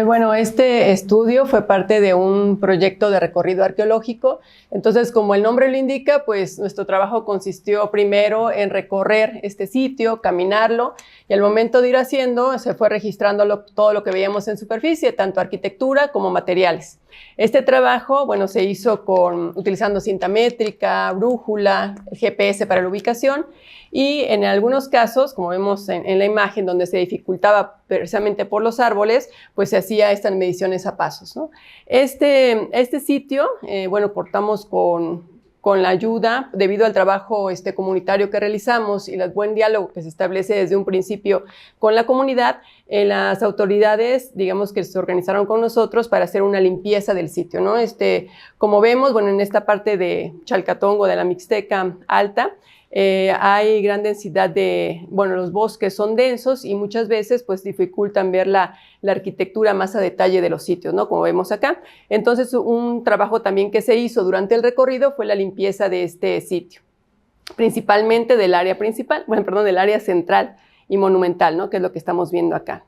[SPEAKER 4] Bueno, este estudio fue parte de un proyecto de recorrido arqueológico. Entonces, como el nombre lo indica, pues nuestro trabajo consistió primero en recorrer este sitio, caminarlo, y al momento de ir haciendo, se fue registrando todo lo que veíamos en superficie, tanto arquitectura como materiales. Este trabajo, bueno, se hizo utilizando cinta métrica, brújula, GPS para la ubicación, y en algunos casos, como vemos en la imagen, donde se dificultaba precisamente por los árboles, pues se hacía estas mediciones a pasos, ¿no? Este sitio, bueno, contamos con la ayuda, debido al trabajo comunitario que realizamos y el buen diálogo que se establece desde un principio con la comunidad, las autoridades, digamos, que se organizaron con nosotros para hacer una limpieza del sitio, ¿no? Como vemos, bueno, en esta parte de Chalcatongo, de la Mixteca Alta, hay gran densidad bueno, los bosques son densos y muchas veces pues dificultan ver la arquitectura más a detalle de los sitios, ¿no? Como vemos acá. Entonces, un trabajo también que se hizo durante el recorrido fue la limpieza de este sitio, principalmente del área principal, bueno, perdón, del área central y monumental, ¿no? Que es lo que estamos viendo acá.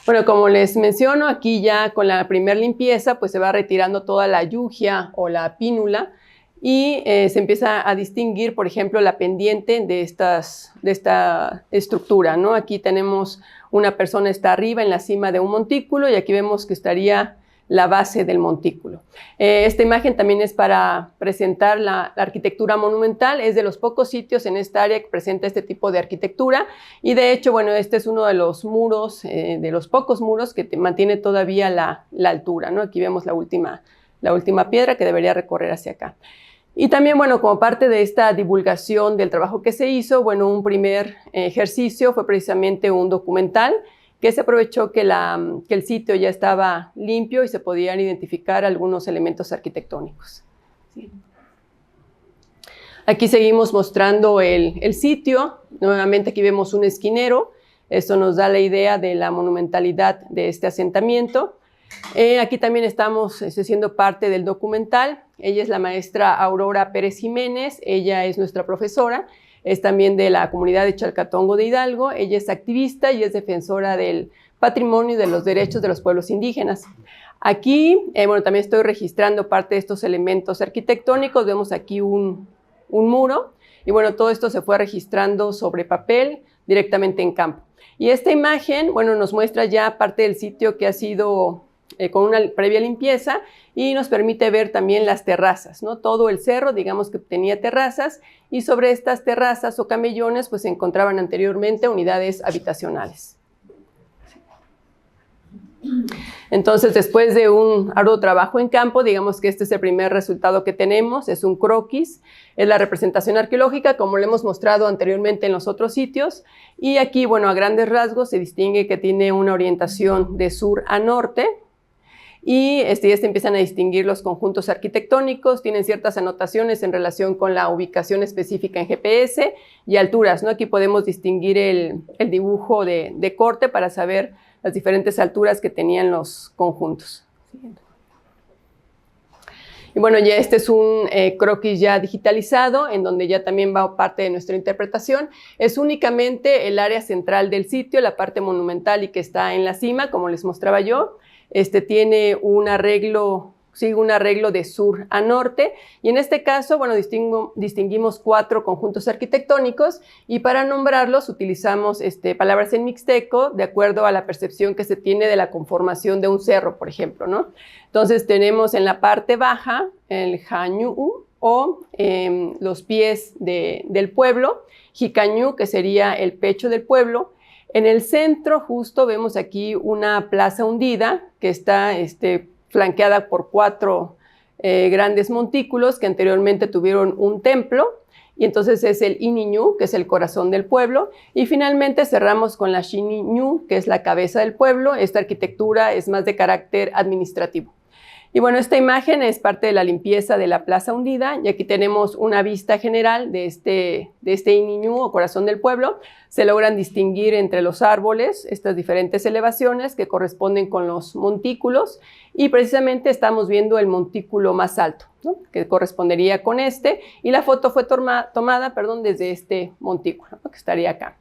[SPEAKER 4] Bueno, como les menciono, aquí ya con la primera limpieza, pues se va retirando toda la yugia o la pínula, y se empieza a distinguir, por ejemplo, la pendiente de esta estructura, ¿no? Aquí tenemos una persona está arriba en la cima de un montículo y aquí vemos que estaría la base del montículo. Esta imagen también es para presentar la arquitectura monumental. Es de los pocos sitios en esta área que presenta este tipo de arquitectura y de hecho, bueno, este es uno de los muros, de los pocos muros que mantiene todavía la altura, ¿no? Aquí vemos la última piedra que debería recorrer hacia acá. Y también, bueno, como parte de esta divulgación del trabajo que se hizo, bueno, un primer ejercicio fue precisamente un documental que se aprovechó que el sitio ya estaba limpio y se podían identificar algunos elementos arquitectónicos. Sí. Aquí seguimos mostrando el sitio. Nuevamente aquí vemos un esquinero. Esto nos da la idea de la monumentalidad de este asentamiento. Aquí también estamos siendo parte del documental. Ella es la maestra Aurora Pérez Jiménez. Ella es nuestra profesora. Es también de la comunidad de Chalcatongo de Hidalgo. Ella es activista y es defensora del patrimonio y de los derechos de los pueblos indígenas. Aquí, bueno, también estoy registrando parte de estos elementos arquitectónicos. Vemos aquí un muro y bueno, todo esto se fue registrando sobre papel directamente en campo. Y esta imagen, bueno, nos muestra ya parte del sitio que ha sido con una previa limpieza y nos permite ver también las terrazas, ¿no? Todo el cerro, digamos que tenía terrazas y sobre estas terrazas o camellones pues se encontraban anteriormente unidades habitacionales. Entonces, después de un arduo trabajo en campo, digamos que este es el primer resultado que tenemos, es un croquis, es la representación arqueológica como lo hemos mostrado anteriormente en los otros sitios y aquí, bueno, a grandes rasgos se distingue que tiene una orientación de sur a norte. Y ya se empiezan a distinguir los conjuntos arquitectónicos, tienen ciertas anotaciones en relación con la ubicación específica en GPS y alturas, ¿no? Aquí podemos distinguir el dibujo de corte para saber las diferentes alturas que tenían los conjuntos. Y bueno, ya este es un croquis ya digitalizado, en donde ya también va parte de nuestra interpretación. Es únicamente el área central del sitio, la parte monumental y que está en la cima, como les mostraba yo. Tiene un arreglo, sigue un arreglo de sur a norte y en este caso, bueno, distinguimos 4 conjuntos arquitectónicos y para nombrarlos utilizamos palabras en mixteco de acuerdo a la percepción que se tiene de la conformación de un cerro, por ejemplo, ¿no? Entonces tenemos en la parte baja el jañú o los pies del pueblo, jicañú, que sería el pecho del pueblo. En el centro justo vemos aquí una plaza hundida que está flanqueada por 4 grandes montículos que anteriormente tuvieron un templo y entonces es el Iniñú, que es el corazón del pueblo, y finalmente cerramos con la Xiniñú, que es la cabeza del pueblo. Esta arquitectura es más de carácter administrativo. Y bueno, esta imagen es parte de la limpieza de la plaza hundida y aquí tenemos una vista general de este Iniñú o corazón del pueblo. Se logran distinguir entre los árboles estas diferentes elevaciones que corresponden con los montículos y precisamente estamos viendo el montículo más alto, ¿no? Que correspondería con y la foto fue tomada desde este montículo, ¿no? Que estaría acá.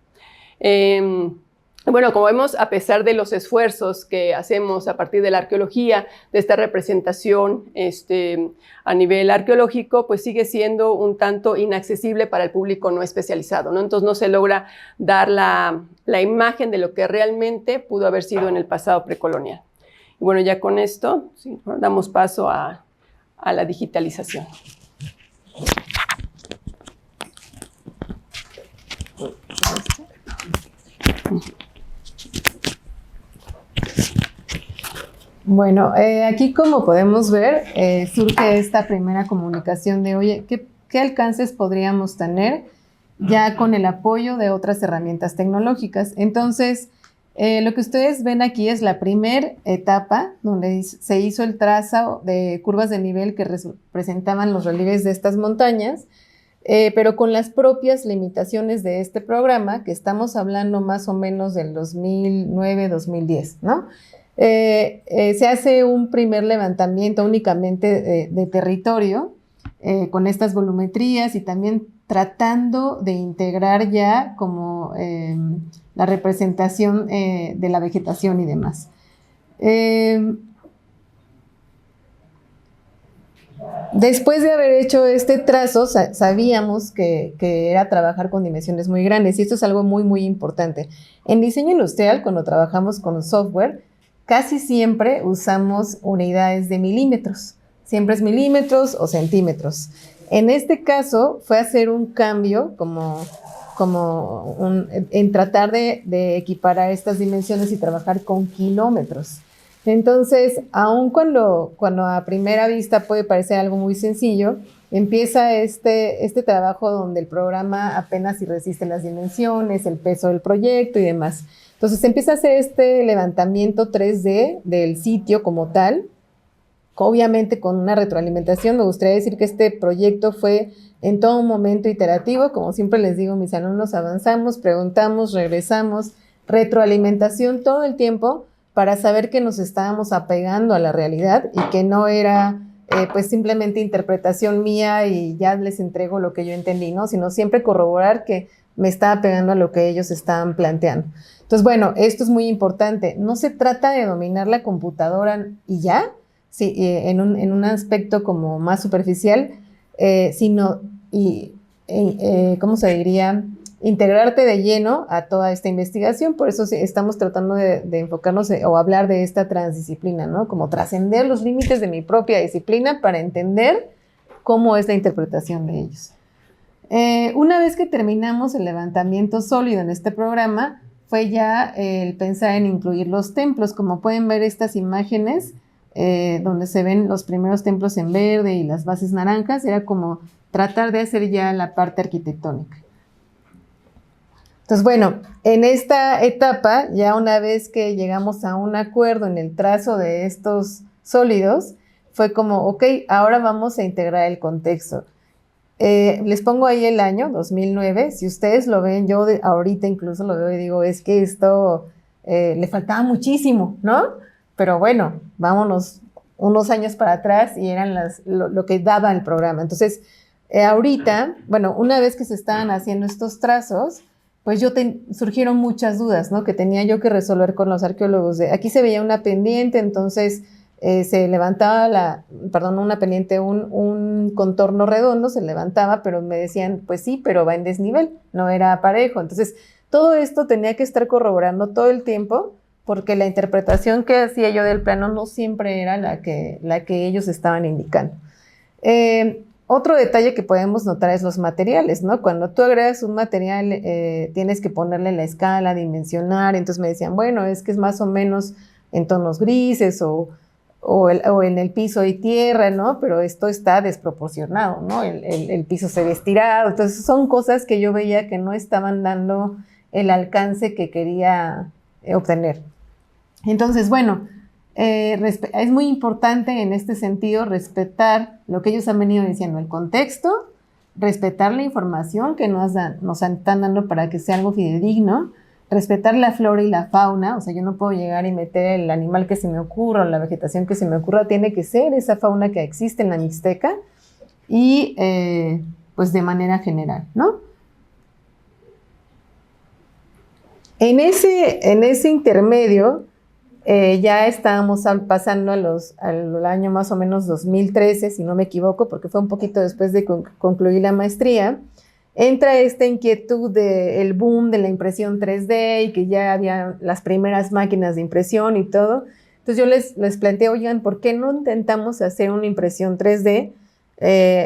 [SPEAKER 4] Bueno, como vemos, a pesar de los esfuerzos que hacemos a partir de la arqueología, de esta representación a nivel arqueológico, pues sigue siendo un tanto inaccesible para el público no especializado, ¿no? Entonces no se logra dar la imagen de lo que realmente pudo haber sido en el pasado precolonial. Y bueno, ya con esto sí, damos paso a la digitalización.
[SPEAKER 2] Bueno, aquí como podemos ver, surge esta primera comunicación de, oye, ¿qué alcances podríamos tener ya con el apoyo de otras herramientas tecnológicas? Entonces, lo que ustedes ven aquí es la primera etapa donde se hizo el trazo de curvas de nivel que representaban los relieves de estas montañas, pero con las propias limitaciones de este programa, que estamos hablando más o menos del 2009-2010, ¿no? Se hace un primer levantamiento únicamente de territorio con estas volumetrías y también tratando de integrar ya como la representación de la vegetación y demás. Después de haber hecho este trazo, sabíamos que era trabajar con dimensiones muy grandes y esto es algo muy, muy importante. En diseño industrial, cuando trabajamos con software, casi siempre usamos unidades de milímetros. Siempre es milímetros o centímetros. En este caso fue hacer un cambio en tratar de equiparar estas dimensiones y trabajar con kilómetros. Entonces, aun cuando a primera vista puede parecer algo muy sencillo, empieza este trabajo donde el programa apenas si resiste las dimensiones, el peso del proyecto y demás. Entonces, empieza a hacer este levantamiento 3D del sitio como tal, obviamente con una retroalimentación. Me gustaría decir que este proyecto fue en todo momento iterativo. Como siempre les digo a mis alumnos, avanzamos, preguntamos, regresamos, retroalimentación todo el tiempo para saber que nos estábamos apegando a la realidad y que no era pues simplemente interpretación mía y ya les entrego lo que yo entendí, ¿no? Sino siempre corroborar que me estaba apegando a lo que ellos estaban planteando. Entonces, bueno, esto es muy importante. No se trata de dominar la computadora y ya, sí, en un aspecto como más superficial, sino, ¿cómo se diría?, integrarte de lleno a toda esta investigación. Por eso estamos tratando de enfocarnos o hablar de esta transdisciplina, ¿no? Como trascender los límites de mi propia disciplina para entender cómo es la interpretación de ellos. Una vez que terminamos el levantamiento sólido en este programa, fue ya el pensar en incluir los templos. Como pueden ver estas imágenes, donde se ven los primeros templos en verde y las bases naranjas, era como tratar de hacer ya la parte arquitectónica. Entonces, bueno, en esta etapa, ya una vez que llegamos a un acuerdo en el trazo de estos sólidos, fue como, ok, ahora vamos a integrar el contexto. Les pongo ahí el año, 2009. Si ustedes lo ven, yo ahorita incluso lo veo y digo, es que esto le faltaba muchísimo, ¿no? Pero bueno, vámonos unos años para atrás y eran lo que daba el programa. Entonces, ahorita, bueno, una vez que se estaban haciendo estos trazos, pues surgieron muchas dudas, ¿no? Que tenía yo que resolver con los arqueólogos. Aquí se veía una pendiente, entonces se levantaba una pendiente, un contorno redondo, se levantaba, pero me decían, pues sí, pero va en desnivel, no era parejo. Entonces, todo esto tenía que estar corroborando todo el tiempo, porque la interpretación que hacía yo del plano no siempre era la que ellos estaban indicando. Otro detalle que podemos notar es los materiales, ¿no? Cuando tú agregas un material, tienes que ponerle la escala, dimensionar. Entonces me decían, bueno, es que es más o menos en tonos grises o en el piso y tierra, ¿no? Pero esto está desproporcionado, ¿no? El piso se ve estirado. Entonces son cosas que yo veía que no estaban dando el alcance que quería obtener. Entonces, bueno, es muy importante en este sentido respetar lo que ellos han venido diciendo, el contexto, respetar la información que nos están dando para que sea algo fidedigno, respetar la flora y la fauna. O sea, yo no puedo llegar y meter el animal que se me ocurra o la vegetación que se me ocurra, tiene que ser esa fauna que existe en la Mixteca y pues de manera general, ¿no? En ese intermedio, ya estábamos pasando al año más o menos 2013, si no me equivoco, porque fue un poquito después de concluir la maestría. Entra esta inquietud del boom de la impresión 3D y que ya había las primeras máquinas de impresión y todo. Entonces yo les planteé, oigan, ¿por qué no intentamos hacer una impresión 3D?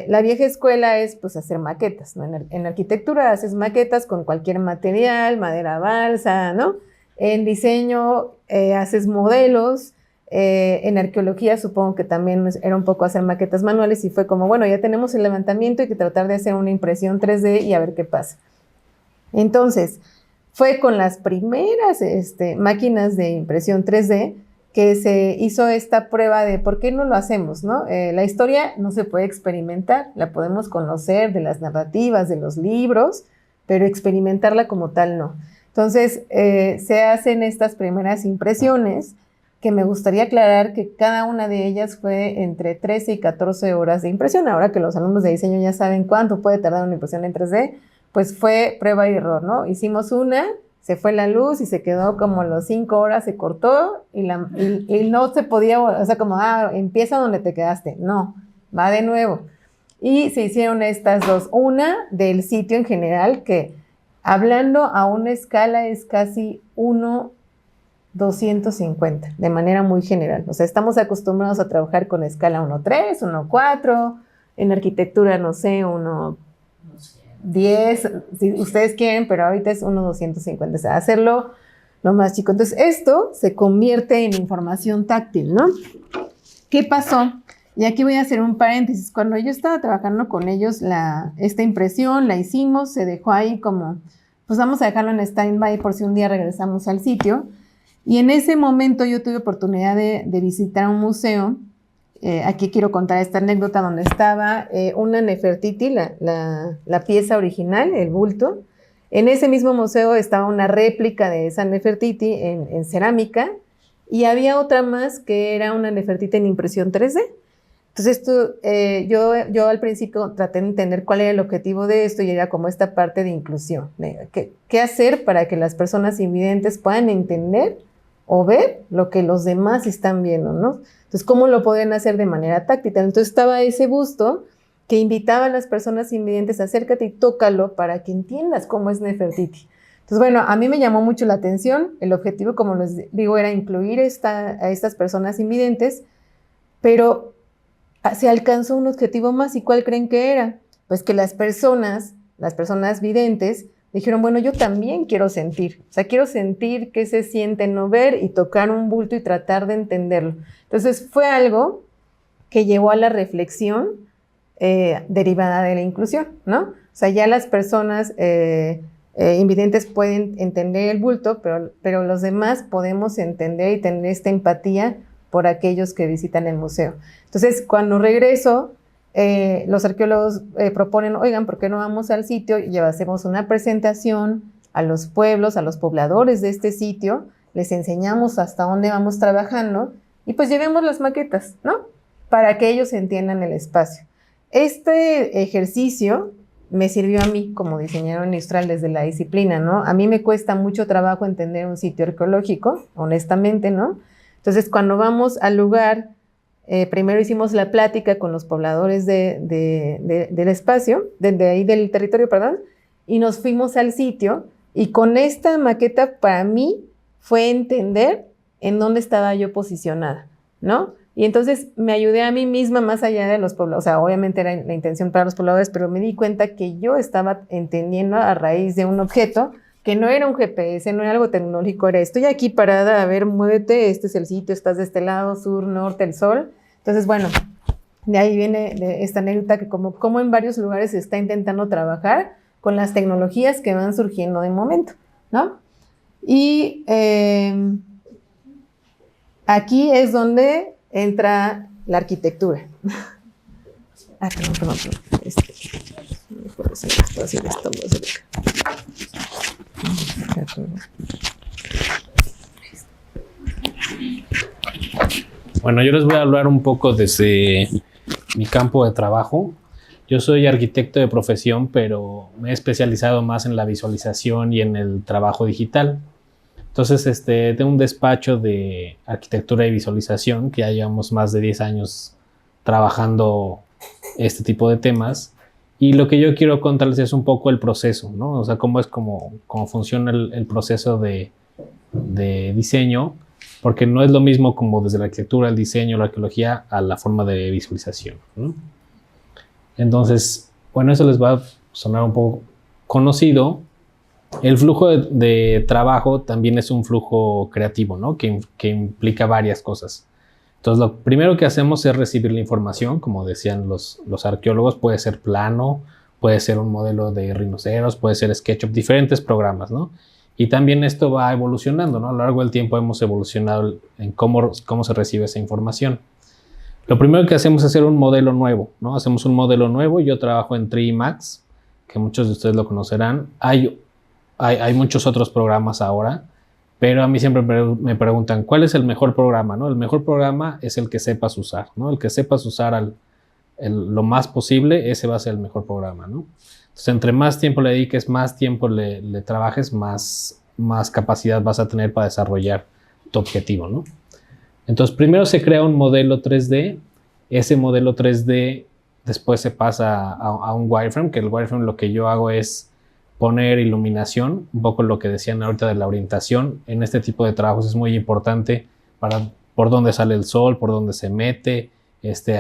[SPEAKER 2] La vieja escuela es pues hacer maquetas, ¿no? En arquitectura haces maquetas con cualquier material, madera balsa, ¿no? En diseño haces modelos, en arqueología supongo que también era un poco hacer maquetas manuales y fue como, bueno, ya tenemos el levantamiento, hay que tratar de hacer una impresión 3D y a ver qué pasa. Entonces, fue con las primeras máquinas de impresión 3D que se hizo esta prueba de por qué no lo hacemos, ¿no? La historia no se puede experimentar, la podemos conocer de las narrativas, de los libros, pero experimentarla como tal no. Entonces, se hacen estas primeras impresiones, que me gustaría aclarar que cada una de ellas fue entre 13 y 14 horas de impresión. Ahora que los alumnos de diseño ya saben cuánto puede tardar una impresión en 3D, pues fue prueba y error, ¿no? Hicimos una, se fue la luz y se quedó como a las 5 horas, se cortó y no se podía, o sea, como, empieza donde te quedaste. No, va de nuevo. Y se hicieron estas dos. Una del sitio en general, que hablando a una escala es casi 1 250, de manera muy general. O sea, estamos acostumbrados a trabajar con escala 1.3, 1.4, en arquitectura, no sé, 1.10, si ustedes quieren, pero ahorita es 1.250, o sea, hacerlo lo más chico. Entonces, esto se convierte en información táctil, ¿no? ¿Qué pasó? Y aquí voy a hacer un paréntesis. Cuando yo estaba trabajando con ellos, esta impresión la hicimos, se dejó ahí como, pues vamos a dejarlo en stand-by por si un día regresamos al sitio. Y en ese momento yo tuve oportunidad de visitar un museo. Aquí quiero contar esta anécdota donde estaba una Nefertiti, la pieza original, el bulto. En ese mismo museo estaba una réplica de esa Nefertiti en cerámica y había otra más que era una Nefertiti en impresión 3D. Entonces, yo al principio traté de entender cuál era el objetivo de esto y era como esta parte de inclusión. ¿Qué hacer para que las personas invidentes puedan entender o ver lo que los demás están viendo, ¿no? Entonces, ¿cómo lo podrían hacer de manera táctica? Entonces, estaba ese busto que invitaba a las personas invidentes, acércate y tócalo para que entiendas cómo es Nefertiti. Entonces, bueno, a mí me llamó mucho la atención. El objetivo, como les digo, era incluir a estas personas invidentes, pero se alcanzó un objetivo más. ¿Y cuál creen que era? Pues que las personas videntes dijeron, bueno, yo también quiero sentir. O sea, quiero sentir qué se siente no ver y tocar un bulto y tratar de entenderlo. Entonces, fue algo que llevó a la reflexión derivada de la inclusión, ¿no? O sea, ya las personas invidentes pueden entender el bulto, pero los demás podemos entender y tener esta empatía por aquellos que visitan el museo. Entonces, cuando regreso, los arqueólogos proponen, oigan, ¿por qué no vamos al sitio y hacemos una presentación a los pueblos, a los pobladores de este sitio? Les enseñamos hasta dónde vamos trabajando y pues llevemos las maquetas, ¿no? Para que ellos entiendan el espacio. Este ejercicio me sirvió a mí como diseñador industrial desde la disciplina, ¿no? A mí me cuesta mucho trabajo entender un sitio arqueológico, honestamente, ¿no? Entonces, cuando vamos al lugar, primero hicimos la plática con los pobladores del espacio, del territorio, perdón, y nos fuimos al sitio, y con esta maqueta para mí fue entender en dónde estaba yo posicionada, ¿no? Y entonces me ayudé a mí misma más allá de los pobladores, o sea, obviamente era la intención para los pobladores, pero me di cuenta que yo estaba entendiendo a raíz de un objeto que no era un GPS, no era algo tecnológico, era estoy aquí parada, a ver, muévete, este es el sitio, estás de este lado, sur, norte, el sol. Entonces, bueno, de ahí viene esta anécdota que como en varios lugares se está intentando trabajar con las tecnologías que van surgiendo de momento, ¿no? Y aquí es donde entra la arquitectura. Perdón. No puedo hacer esto.
[SPEAKER 5] Bueno, yo les voy a hablar un poco desde mi campo de trabajo. Yo soy arquitecto de profesión, pero me he especializado más en la visualización y en el trabajo digital. Entonces, tengo un despacho de arquitectura y visualización que ya llevamos más de 10 años trabajando este tipo de temas. Y lo que yo quiero contarles es un poco el proceso, ¿no? O sea, cómo funciona el proceso de diseño, porque no es lo mismo como desde la arquitectura, el diseño, la arqueología, a la forma de visualización, ¿no? Entonces, bueno, eso les va a sonar un poco conocido. El flujo de trabajo también es un flujo creativo, ¿no? Que implica varias cosas. Entonces, lo primero que hacemos es recibir la información, como decían los arqueólogos, puede ser plano, puede ser un modelo de rinoceros, puede ser SketchUp, diferentes programas, ¿no? Y también esto va evolucionando, ¿no? A lo largo del tiempo hemos evolucionado en cómo se recibe esa información. Lo primero que hacemos es hacer un modelo nuevo, ¿no? Hacemos un modelo nuevo. Yo trabajo en 3D Max, que muchos de ustedes lo conocerán. Hay muchos otros programas ahora, pero a mí siempre me preguntan, ¿cuál es el mejor programa, ¿no? El mejor programa es el que sepas usar, ¿no? El que sepas usar lo más posible, ese va a ser el mejor programa, ¿no? Entonces, entre más tiempo le dediques, más tiempo le trabajes, más capacidad vas a tener para desarrollar tu objetivo, ¿no? Entonces, primero se crea un modelo 3D. Ese modelo 3D después se pasa a un wireframe, que el wireframe lo que yo hago es poner iluminación, un poco lo que decían ahorita de la orientación. En este tipo de trabajos es muy importante para por dónde sale el sol, por dónde se mete,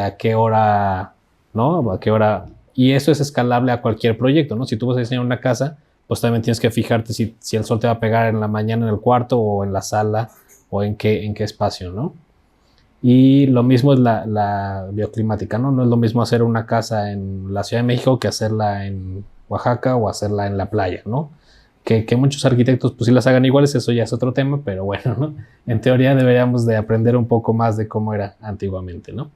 [SPEAKER 5] a qué hora, ¿no? A qué hora. Y eso es escalable a cualquier proyecto, ¿no? Si tú vas a diseñar una casa, pues también tienes que fijarte si el sol te va a pegar en la mañana en el cuarto o en la sala o en qué espacio, ¿no? Y lo mismo es la bioclimática, ¿no? No es lo mismo hacer una casa en la Ciudad de México que hacerla en Oaxaca o hacerla en la playa, ¿no? Que muchos arquitectos pues sí las hagan iguales, eso ya es otro tema, pero bueno, ¿no? En teoría deberíamos de aprender un poco más de cómo era antiguamente, ¿no?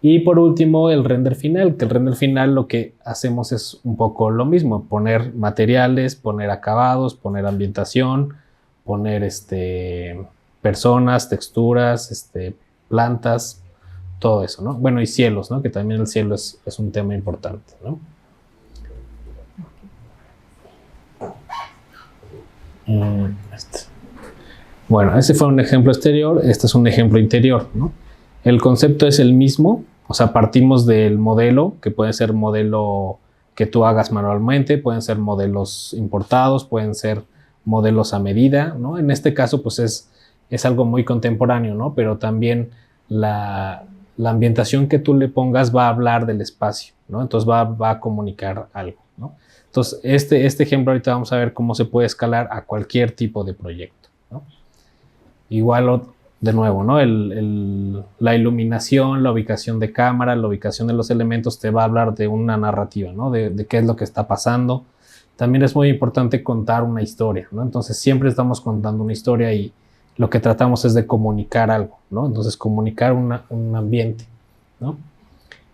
[SPEAKER 5] Y por último, el render final, que el render final lo que hacemos es un poco lo mismo, poner materiales, poner acabados, poner ambientación, poner personas, texturas, plantas, todo eso, ¿no? Bueno, y cielos, ¿no? Que también el cielo es un tema importante, ¿no? Bueno, ese fue un ejemplo exterior, este es un ejemplo interior, ¿no? El concepto es el mismo, o sea, partimos del modelo, que puede ser modelo que tú hagas manualmente, pueden ser modelos importados, pueden ser modelos a medida, ¿no? En este caso, pues es algo muy contemporáneo, ¿no? Pero también la ambientación que tú le pongas va a hablar del espacio, ¿no? Entonces va a comunicar algo, ¿no? Entonces, este ejemplo ahorita vamos a ver cómo se puede escalar a cualquier tipo de proyecto, ¿no? Igual, de nuevo, ¿no? La iluminación, la ubicación de cámara, la ubicación de los elementos te va a hablar de una narrativa, ¿no? De qué es lo que está pasando. También es muy importante contar una historia, ¿no? Entonces, siempre estamos contando una historia y lo que tratamos es de comunicar algo, ¿no? Entonces, comunicar un ambiente, ¿no?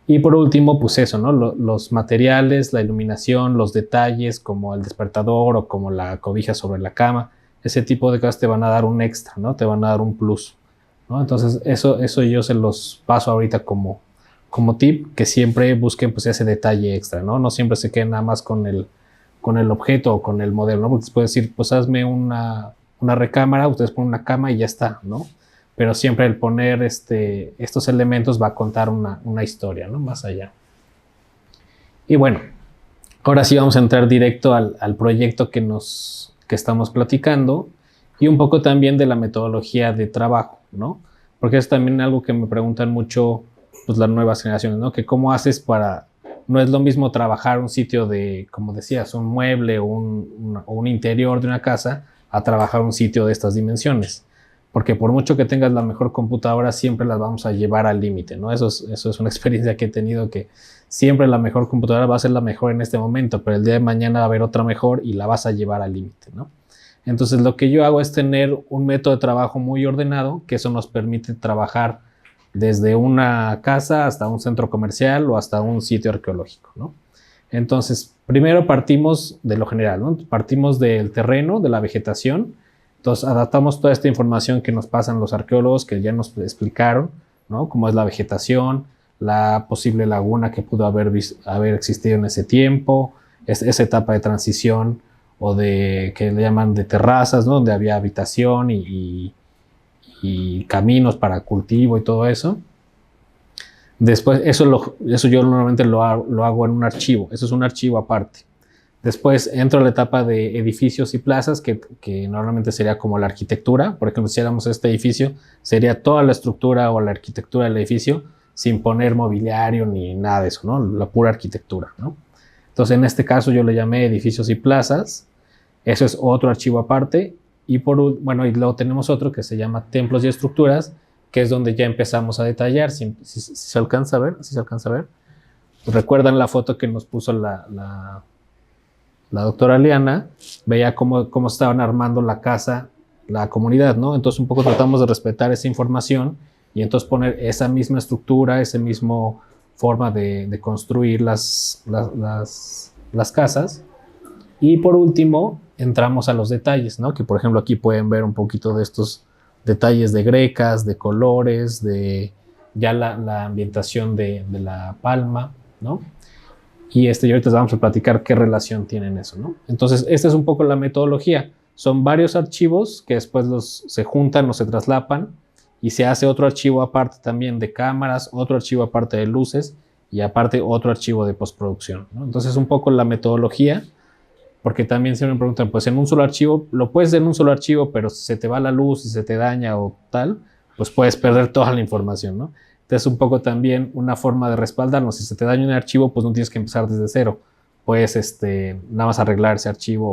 [SPEAKER 5] Y por último, pues eso, ¿no? Los materiales, la iluminación, los detalles como el despertador o como la cobija sobre la cama, ese tipo de cosas te van a dar un extra, ¿no? Te van a dar un plus, ¿no? Entonces, eso yo se los paso ahorita como tip, que siempre busquen pues ese detalle extra, ¿no? No siempre se queden nada más con el objeto o con el modelo, ¿no? Porque puedes decir, pues hazme una recámara, ustedes ponen una cama y ya está, ¿no? Pero siempre el poner estos elementos va a contar una historia, ¿no? Más allá. Y bueno, ahora sí vamos a entrar directo al proyecto que estamos platicando y un poco también de la metodología de trabajo, ¿no? Porque es también algo que me preguntan mucho pues, las nuevas generaciones, ¿no? Que cómo haces para... No es lo mismo trabajar un sitio de, como decías, un mueble o un interior de una casa a trabajar un sitio de estas dimensiones. Porque por mucho que tengas la mejor computadora, siempre las vamos a llevar al límite, ¿no? Eso es una experiencia que he tenido, que siempre la mejor computadora va a ser la mejor en este momento, pero el día de mañana va a haber otra mejor y la vas a llevar al límite, ¿no? Entonces lo que yo hago es tener un método de trabajo muy ordenado, que eso nos permite trabajar desde una casa hasta un centro comercial o hasta un sitio arqueológico, ¿no? Entonces, primero partimos de lo general, ¿no? Partimos del terreno, de la vegetación. Entonces, adaptamos toda esta información que nos pasan los arqueólogos, que ya nos explicaron, ¿no? Cómo es la vegetación, la posible laguna que pudo haber existido en ese tiempo, esa etapa de transición o que le llaman de terrazas, ¿no? Donde había habitación y caminos para cultivo y todo eso. Después, eso yo normalmente lo hago en un archivo, eso es un archivo aparte. Después entro a la etapa de edificios y plazas, que normalmente sería como la arquitectura. Por ejemplo, si hiciéramos este edificio, sería toda la estructura o la arquitectura del edificio sin poner mobiliario ni nada de eso, ¿no? La pura arquitectura, ¿no? Entonces, en este caso yo le llamé edificios y plazas. Eso es otro archivo aparte. Y luego tenemos otro que se llama templos y estructuras, que es donde ya empezamos a detallar. Si se alcanza a ver, ¿recuerdan la foto que nos puso la doctora Liana? Veía cómo estaban armando la casa, la comunidad, ¿no? Entonces un poco tratamos de respetar esa información y entonces poner esa misma estructura, esa misma forma de construir las casas. Y por último, entramos a los detalles, ¿no? Que por ejemplo aquí pueden ver un poquito de estos detalles de grecas, de colores, de ya la ambientación de la palma, ¿no? Y ahorita vamos a platicar qué relación tienen eso, ¿no? Entonces, esta es un poco la metodología. Son varios archivos que después se juntan o se traslapan y se hace otro archivo aparte también de cámaras, otro archivo aparte de luces y aparte otro archivo de postproducción, ¿no? Entonces, un poco la metodología porque también siempre me preguntan, pues en un solo archivo, lo puedes hacer en un solo archivo, pero si se te va la luz, si se te daña o tal, pues puedes perder toda la información, ¿no? Entonces un poco también una forma de respaldarnos. Si se te daña un archivo, pues no tienes que empezar desde cero. Puedes nada más arreglar ese archivo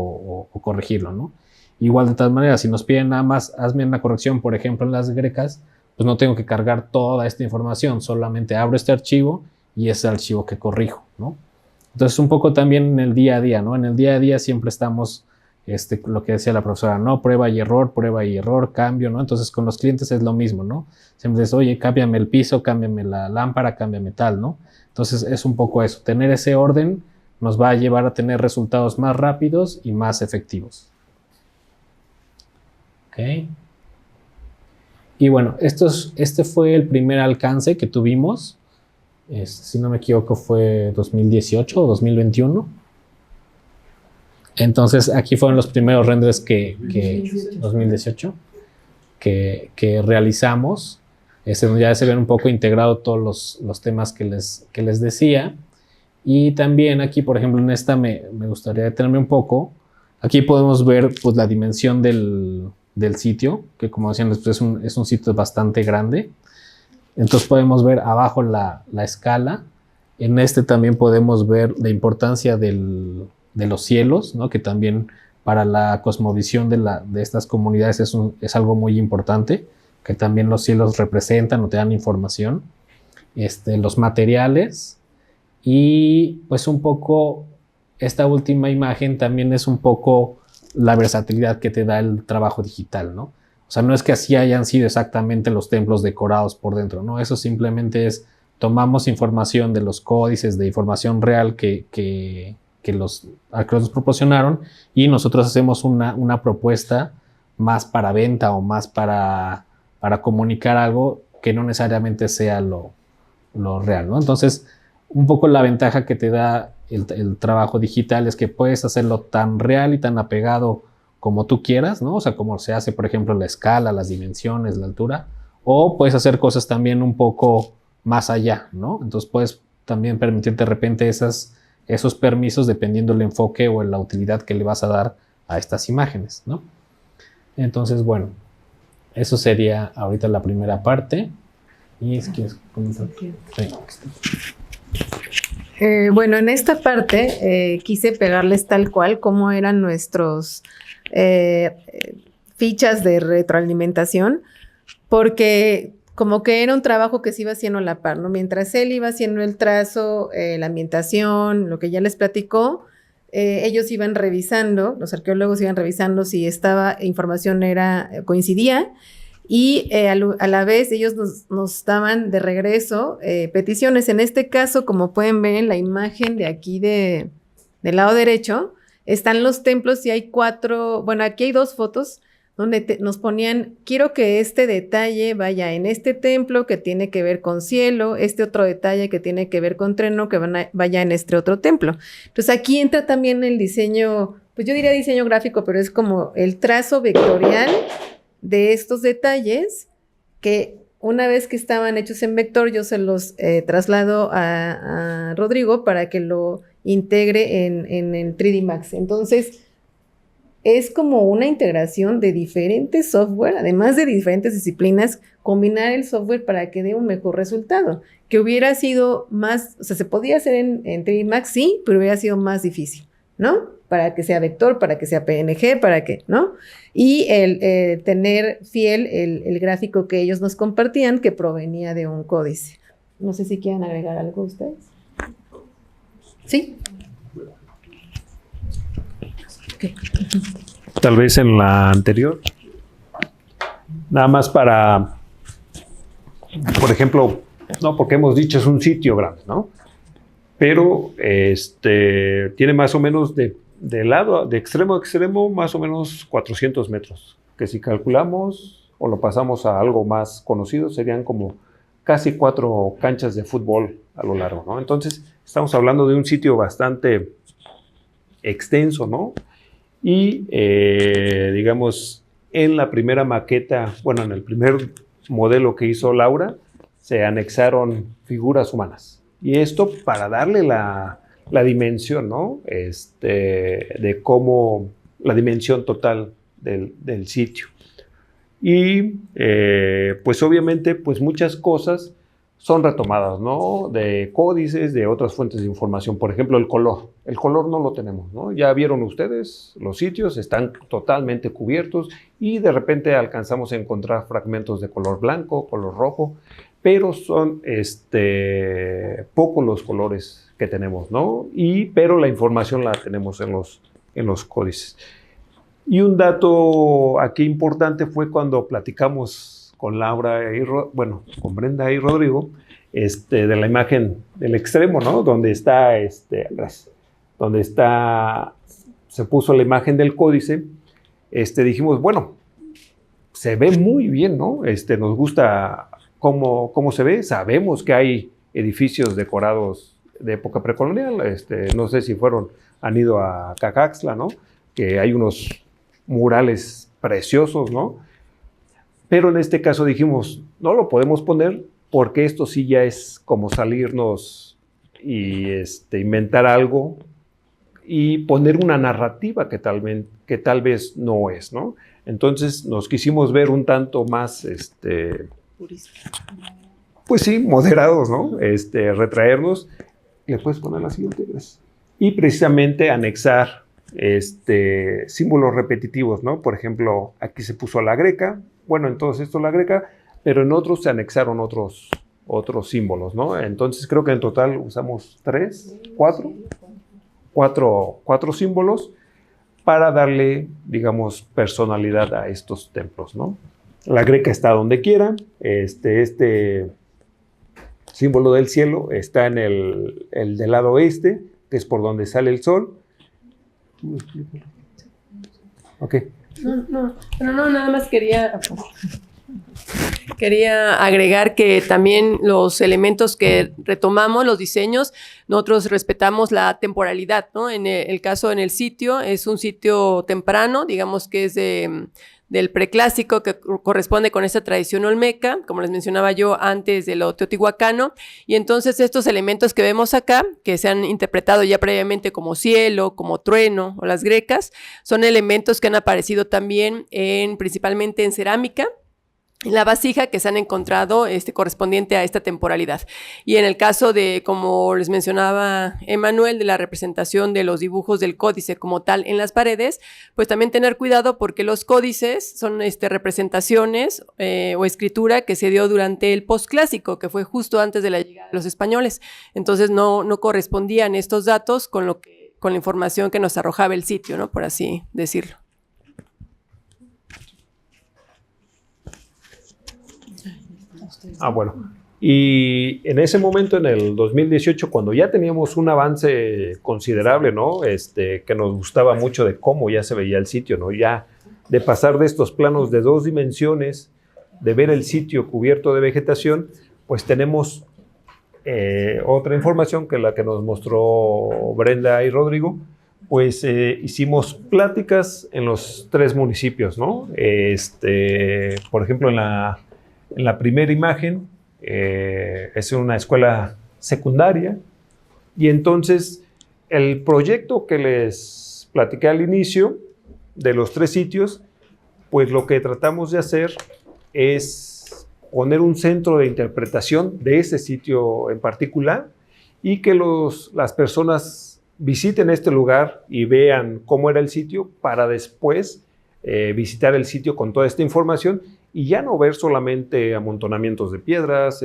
[SPEAKER 5] o corregirlo, ¿no? Igual de todas maneras, si nos piden nada más, hazme una corrección, por ejemplo, en las grecas, pues no tengo que cargar toda esta información, solamente abro este archivo y es el archivo que corrijo, ¿no? Entonces un poco también en el día a día, ¿no? En el día a día siempre estamos, lo que decía la profesora, ¿no? Prueba y error, cambio, ¿no? Entonces con los clientes es lo mismo, ¿no? Siempre dices, oye, cámbiame el piso, cámbiame la lámpara, cámbiame tal, ¿no? Entonces es un poco eso, tener ese orden nos va a llevar a tener resultados más rápidos y más efectivos. Ok. Y bueno, este fue el primer alcance que tuvimos. Si no me equivoco fue 2018 o 2021. Entonces aquí fueron los primeros renders 2018 que realizamos. Ya se ven un poco integrado todos los temas que les decía. Y también aquí, por ejemplo, en esta me gustaría detenerme un poco. Aquí podemos ver pues, la dimensión del sitio, que como decían, pues, es un sitio bastante grande. Entonces podemos ver abajo la escala. En también podemos ver la importancia de los cielos, ¿no? Que también para la cosmovisión de estas comunidades es algo muy importante, que también los cielos representan o te dan información. Los materiales. Y pues un poco esta última imagen también es un poco la versatilidad que te da el trabajo digital, ¿no? O sea, no es que así hayan sido exactamente los templos decorados por dentro, ¿no? Eso simplemente es, tomamos información de los códices, de información real que los arqueólogos nos proporcionaron y nosotros hacemos una propuesta más para venta o más para comunicar algo que no necesariamente sea lo real, ¿no? Entonces, un poco la ventaja que te da el trabajo digital es que puedes hacerlo tan real y tan apegado como tú quieras, ¿no? O sea, como se hace, por ejemplo, la escala, las dimensiones, la altura, o puedes hacer cosas también un poco más allá, ¿no? Entonces puedes también permitirte de repente esos permisos dependiendo del enfoque o la utilidad que le vas a dar a estas imágenes, ¿no? Entonces, bueno, eso sería ahorita la primera parte. Y es que
[SPEAKER 2] bueno, en esta parte quise pegarles tal cual como eran nuestros fichas de retroalimentación, porque como que era un trabajo que se iba haciendo a la par, ¿no? Mientras él iba haciendo el trazo, la ambientación, lo que ya les platicó, ellos iban revisando, los arqueólogos iban revisando si esta información coincidía. Y a la vez ellos nos daban de regreso peticiones. En este caso, como pueden ver en la imagen de aquí del lado derecho, están los templos y hay 4, bueno, aquí hay 2 fotos donde nos ponían, quiero que este detalle vaya en este templo que tiene que ver con cielo, este otro detalle que tiene que ver con trueno que vaya en este otro templo. Entonces aquí entra también el diseño, pues yo diría diseño gráfico, pero es como el trazo vectorial de estos detalles que una vez que estaban hechos en vector, yo se los traslado a Rodrigo para que lo integre en el 3D Max. Entonces, es como una integración de diferentes software, además de diferentes disciplinas, combinar el software para que dé un mejor resultado. Que hubiera sido más, o sea, se podía hacer en 3D Max, sí, pero hubiera sido más difícil, ¿no? Para que sea vector, para que sea PNG, para que, ¿no? Y el tener fiel el gráfico que ellos nos compartían que provenía de un códice. No sé si quieren agregar algo ustedes. ¿Sí? Okay.
[SPEAKER 3] Tal vez en la anterior. Nada más para, por ejemplo, no, porque hemos dicho es un sitio grande, ¿no? Pero tiene más o menos de lado, de extremo a extremo, más o menos 400 metros, que si calculamos o lo pasamos a algo más conocido, serían como casi 4 canchas de fútbol a lo largo, ¿no? Entonces, estamos hablando de un sitio bastante extenso, ¿no? Y, digamos, en la primera maqueta, bueno, en el primer modelo que hizo Laura, se anexaron figuras humanas. Y esto para darle la la dimensión, ¿no? De cómo, la dimensión total del sitio. Y pues obviamente pues muchas cosas son retomadas, ¿no? De códices, de otras fuentes de información. Por ejemplo, el color. El color no lo tenemos, ¿no? Ya vieron ustedes, los sitios están totalmente cubiertos y de repente alcanzamos a encontrar fragmentos de color blanco, color rojo, pero son pocos los colores que tenemos, ¿no? Pero la información la tenemos en los códices. Y un dato aquí importante fue cuando platicamos con Laura con Brenda y Rodrigo, de la imagen del extremo, ¿no? Donde está, se puso la imagen del códice, dijimos, bueno, se ve muy bien, ¿no? Nos gusta cómo se ve, sabemos que hay edificios decorados de época precolonial, no sé si han ido a Cacaxtla, ¿no? Que hay unos murales preciosos, ¿no? Pero en este caso dijimos, no lo podemos poner porque esto sí ya es como salirnos y inventar algo y poner una narrativa que tal vez no es, ¿no? Entonces nos quisimos ver un tanto más, pues sí, moderados, ¿no? Retraernos. ¿Le puedes poner la siguiente? Gracias. Y precisamente anexar símbolos repetitivos, ¿no? Por ejemplo, aquí se puso la greca. Bueno, en todos estos la greca, pero en otros se anexaron otros símbolos, ¿no? Entonces creo que en total usamos cuatro símbolos para darle, digamos, personalidad a estos templos, ¿no? La greca está donde quiera, este símbolo del cielo está en el del lado oeste, que es por donde sale el sol. Ok.
[SPEAKER 4] No, nada más quería agregar que también los elementos que retomamos, los diseños, nosotros respetamos la temporalidad, ¿no? En el caso en el sitio, es un sitio temprano, digamos que es del preclásico, que corresponde con esta tradición olmeca, como les mencionaba yo antes, de lo teotihuacano, y entonces estos elementos que vemos acá, que se han interpretado ya previamente como cielo, como trueno o las grecas, son elementos que han aparecido también principalmente en cerámica, en la vasija, que se han encontrado correspondiente a esta temporalidad. Y en el caso de, como les mencionaba Emanuel, de la representación de los dibujos del códice como tal en las paredes, pues también tener cuidado porque los códices son representaciones o escritura que se dio durante el posclásico, que fue justo antes de la llegada de los españoles. Entonces no correspondían estos datos con la información que nos arrojaba el sitio, ¿no? Por así decirlo.
[SPEAKER 3] Bueno. Y en ese momento, en el 2018, cuando ya teníamos un avance considerable, ¿no? Que nos gustaba mucho de cómo ya se veía el sitio, ¿no? Ya de pasar de estos planos de 2 dimensiones, de ver el sitio cubierto de vegetación, pues tenemos otra información que la que nos mostró Brenda y Rodrigo. Pues hicimos pláticas en los 3 municipios, ¿no? Por ejemplo, en la primera imagen, es una escuela secundaria, y entonces el proyecto que les platiqué al inicio de los 3 sitios, pues lo que tratamos de hacer es poner un centro de interpretación de ese sitio en particular y que las personas visiten este lugar y vean cómo era el sitio para después visitar el sitio con toda esta información y ya no ver solamente amontonamientos de piedras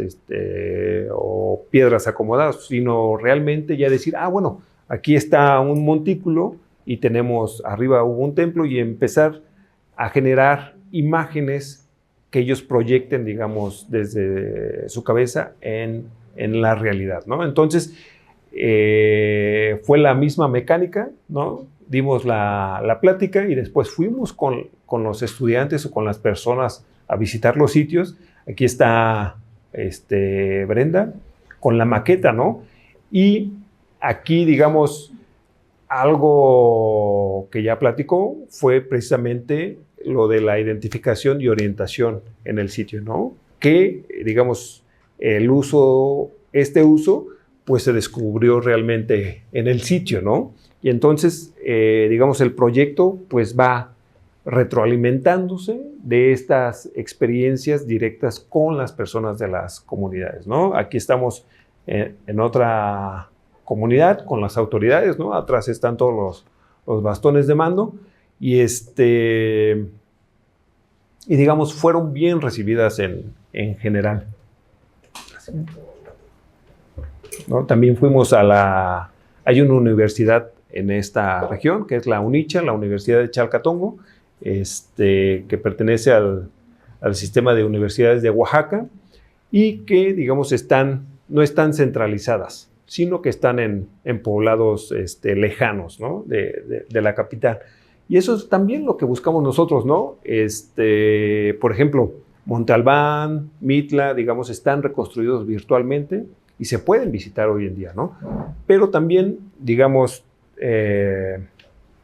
[SPEAKER 3] o piedras acomodadas, sino realmente ya decir, bueno, aquí está un montículo y tenemos arriba un templo, y empezar a generar imágenes que ellos proyecten, digamos, desde su cabeza en la realidad, ¿no? Entonces, fue la misma mecánica, ¿no? Dimos la plática y después fuimos con los estudiantes o con las personas a visitar los sitios. Aquí está Brenda con la maqueta, ¿no? Y aquí, digamos, algo que ya platicó fue precisamente lo de la identificación y orientación en el sitio, ¿no? Que, digamos, este uso, pues se descubrió realmente en el sitio, ¿no? Y entonces, digamos, el proyecto pues va retroalimentándose de estas experiencias directas con las personas de las comunidades, ¿no? Aquí estamos en otra comunidad con las autoridades, ¿no? Atrás están todos los bastones de mando y digamos, fueron bien recibidas en general, ¿no? También fuimos hay una universidad en esta región, que es la UNICHA, la Universidad de Chalcatongo, que pertenece al sistema de universidades de Oaxaca y que, digamos, no están centralizadas, sino que están en poblados lejanos, ¿no? de la capital. Y eso es también lo que buscamos nosotros, ¿no? Por ejemplo, Monte Albán, Mitla, digamos, están reconstruidos virtualmente y se pueden visitar hoy en día, ¿no? Pero también, digamos,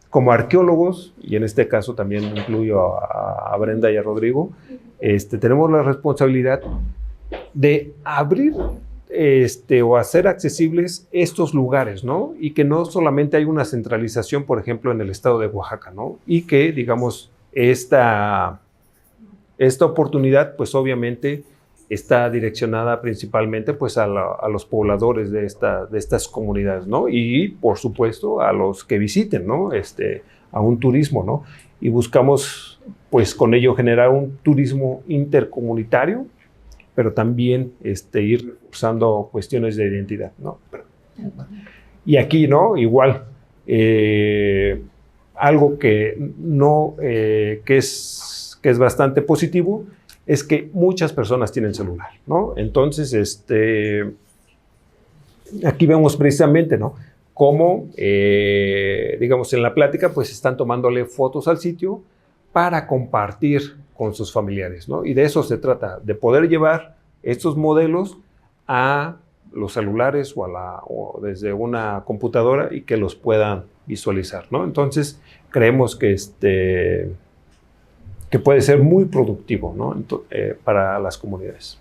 [SPEAKER 3] como arqueólogos, y en este caso también incluyo a Brenda y a Rodrigo, tenemos la responsabilidad de abrir o hacer accesibles estos lugares, ¿no? Y que no solamente hay una centralización, por ejemplo, en el estado de Oaxaca, ¿no? Y que, digamos, esta oportunidad, pues obviamente está direccionada principalmente pues a los pobladores de estas comunidades, ¿no? Y por supuesto a los que visiten, ¿no? A un turismo, ¿no? Y buscamos pues con ello generar un turismo intercomunitario, pero también ir reforzando cuestiones de identidad, ¿no? Y aquí, ¿no? Igual, algo que es bastante positivo es que muchas personas tienen celular, ¿no? Entonces, aquí vemos precisamente, ¿no? Cómo, digamos, en la plática, pues están tomándole fotos al sitio para compartir con sus familiares, ¿no? Y de eso se trata, de poder llevar estos modelos a los celulares o desde una computadora y que los puedan visualizar, ¿no? Entonces, creemos que que puede ser muy productivo, ¿no? Para las comunidades.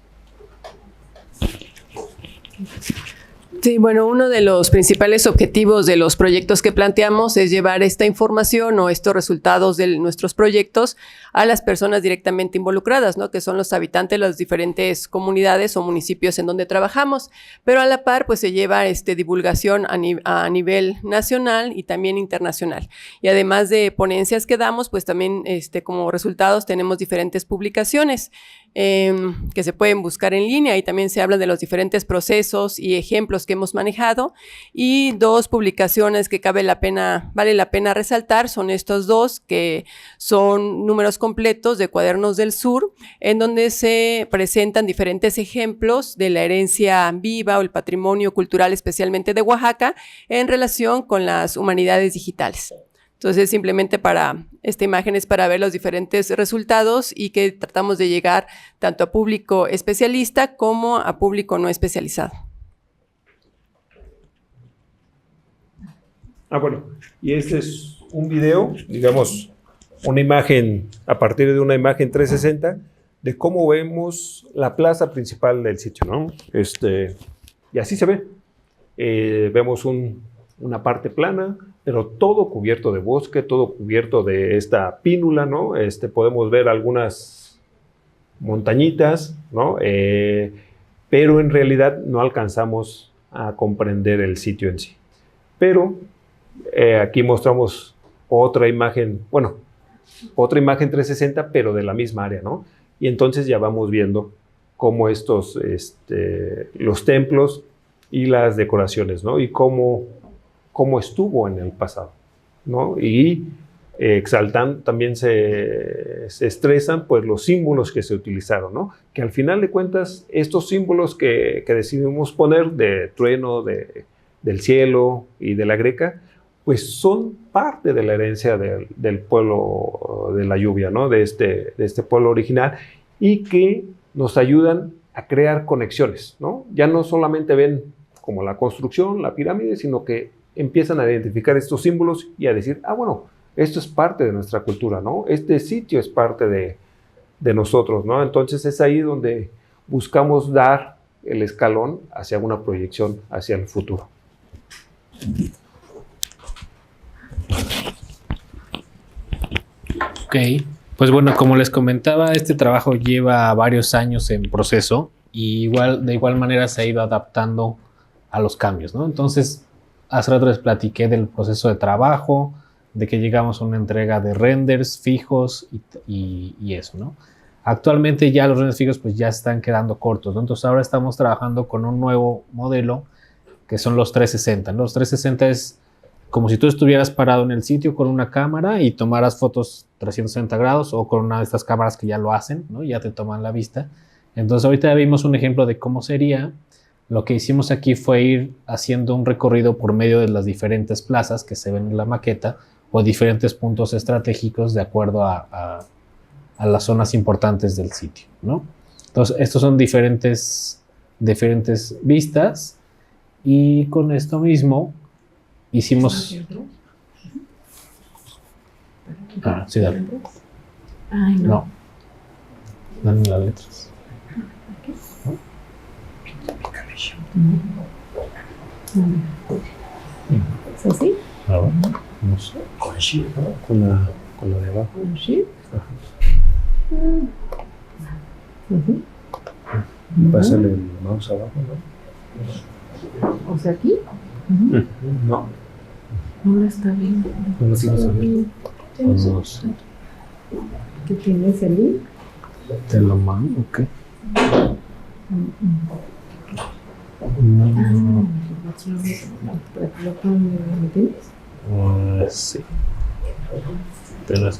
[SPEAKER 4] Sí, bueno, uno de los principales objetivos de los proyectos que planteamos es llevar esta información o estos resultados de nuestros proyectos a las personas directamente involucradas, ¿no? Que son los habitantes de las diferentes comunidades o municipios en donde trabajamos, pero a la par pues se lleva divulgación a nivel nacional y también internacional. Y además de ponencias que damos, pues también como resultados tenemos diferentes publicaciones que se pueden buscar en línea y también se habla de los diferentes procesos y ejemplos que hemos manejado, y 2 publicaciones que vale la pena resaltar son estos 2, que son números completos de Cuadernos del Sur, en donde se presentan diferentes ejemplos de la herencia viva o el patrimonio cultural, especialmente de Oaxaca, en relación con las humanidades digitales. Entonces, simplemente esta imagen es para ver los diferentes resultados y que tratamos de llegar tanto a público especialista como a público no especializado.
[SPEAKER 3] Bueno, y este es un video, digamos, una imagen, a partir de una imagen 360, de cómo vemos la plaza principal del sitio, ¿no? Y así se ve. Vemos una parte plana, pero todo cubierto de bosque, todo cubierto de esta pínula, ¿no? Podemos ver algunas montañitas, ¿no? Pero en realidad no alcanzamos a comprender el sitio en sí. Pero aquí mostramos otra imagen 360, pero de la misma área, ¿no? Y entonces ya vamos viendo cómo los templos y las decoraciones, ¿no? Y cómo estuvo en el pasado, ¿no? Y exaltan, también se estresan pues los símbolos que se utilizaron, ¿no? Que al final de cuentas estos símbolos que decidimos poner de trueno, del cielo y de la greca, pues son parte de la herencia del pueblo de la lluvia, ¿no? De este pueblo original, y que nos ayudan a crear conexiones, ¿no? Ya no solamente ven como la construcción, la pirámide, sino que empiezan a identificar estos símbolos y a decir, bueno, esto es parte de nuestra cultura, ¿no? Este sitio es parte de nosotros, ¿no? Entonces es ahí donde buscamos dar el escalón hacia una proyección hacia el futuro.
[SPEAKER 5] Ok, pues bueno, como les comentaba, este trabajo lleva varios años en proceso y de igual manera se ha ido adaptando a los cambios, ¿no? Entonces, hace rato les platiqué del proceso de trabajo, de que llegamos a una entrega de renders fijos y eso, ¿no? Actualmente ya los renders fijos pues ya están quedando cortos, ¿no? Entonces ahora estamos trabajando con un nuevo modelo que son los 360, ¿no? Los 360 es como si tú estuvieras parado en el sitio con una cámara y tomaras fotos 360 grados o con una de estas cámaras que ya lo hacen, ¿no? Ya te toman la vista. Entonces ahorita vimos un ejemplo de cómo sería. Lo que hicimos aquí fue ir haciendo un recorrido por medio de las diferentes plazas que se ven en la maqueta o diferentes puntos estratégicos de acuerdo a las zonas importantes del sitio, ¿no? Entonces, estos son diferentes vistas y con esto mismo hicimos... Ah, sí, dale.
[SPEAKER 2] Ay, no.
[SPEAKER 5] No. Dale las letras.
[SPEAKER 2] ¿Es así?
[SPEAKER 5] A ver, vamos.
[SPEAKER 3] Con Shift, ¿no? Con la de abajo.
[SPEAKER 2] ¿Un shift?
[SPEAKER 3] Pásale el mouse abajo, ¿no?
[SPEAKER 2] O sea, aquí.
[SPEAKER 3] No.
[SPEAKER 2] No está bien.
[SPEAKER 3] No lo tienes abierto.
[SPEAKER 5] Vamos.
[SPEAKER 2] ¿Qué tienes el link?
[SPEAKER 5] Te lo mando, ¿ok? No. Sí. Pero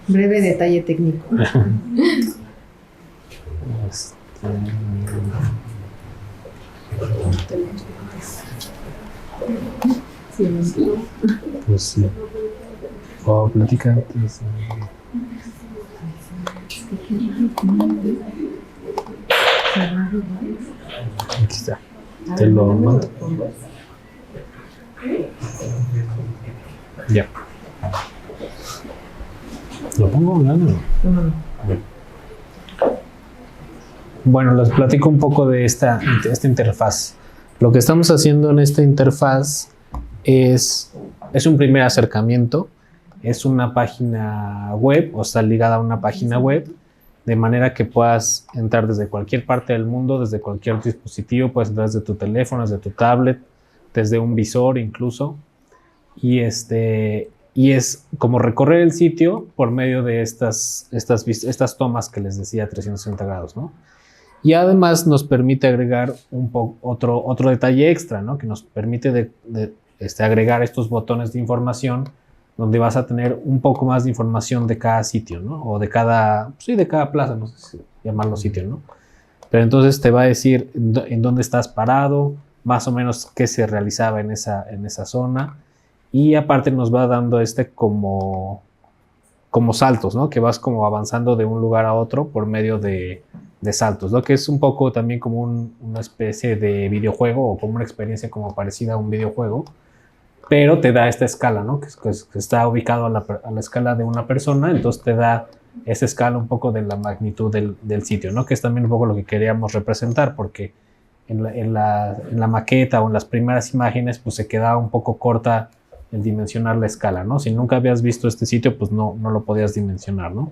[SPEAKER 2] Breve detalle técnico.
[SPEAKER 5] Pues sí. O platica antes. Aquí está. Te lo mando. Ya. ¿Lo pongo hablando? Bueno, les platico un poco de esta interfaz. Lo que estamos haciendo en esta interfaz es un primer acercamiento. Es una página web, o está ligada a una página web, de manera que puedas entrar desde cualquier parte del mundo, desde cualquier dispositivo, puedes entrar desde tu teléfono, desde tu tablet, desde un visor incluso. Y es como recorrer el sitio por medio de estas tomas que les decía 360 grados, ¿no? Y además nos permite agregar otro detalle extra, ¿no? Que nos permite agregar estos botones de información donde vas a tener un poco más de información de cada sitio, ¿no? O de cada plaza, no sé si llamarlo sitio, ¿no? Pero entonces te va a decir en dónde estás parado, más o menos qué se realizaba en esa zona. Y aparte nos va dando como saltos, ¿no? Que vas como avanzando de un lugar a otro por medio de saltos, ¿no? Que es un poco también como una especie de videojuego o como una experiencia como parecida a un videojuego, pero te da esta escala, ¿no? Que está ubicado a la escala de una persona, entonces te da esa escala un poco de la magnitud del sitio, ¿no? Que es también un poco lo que queríamos representar, porque en la maqueta o en las primeras imágenes pues se quedaba un poco corta el dimensionar la escala, ¿no? Si nunca habías visto este sitio, pues no lo podías dimensionar, ¿no?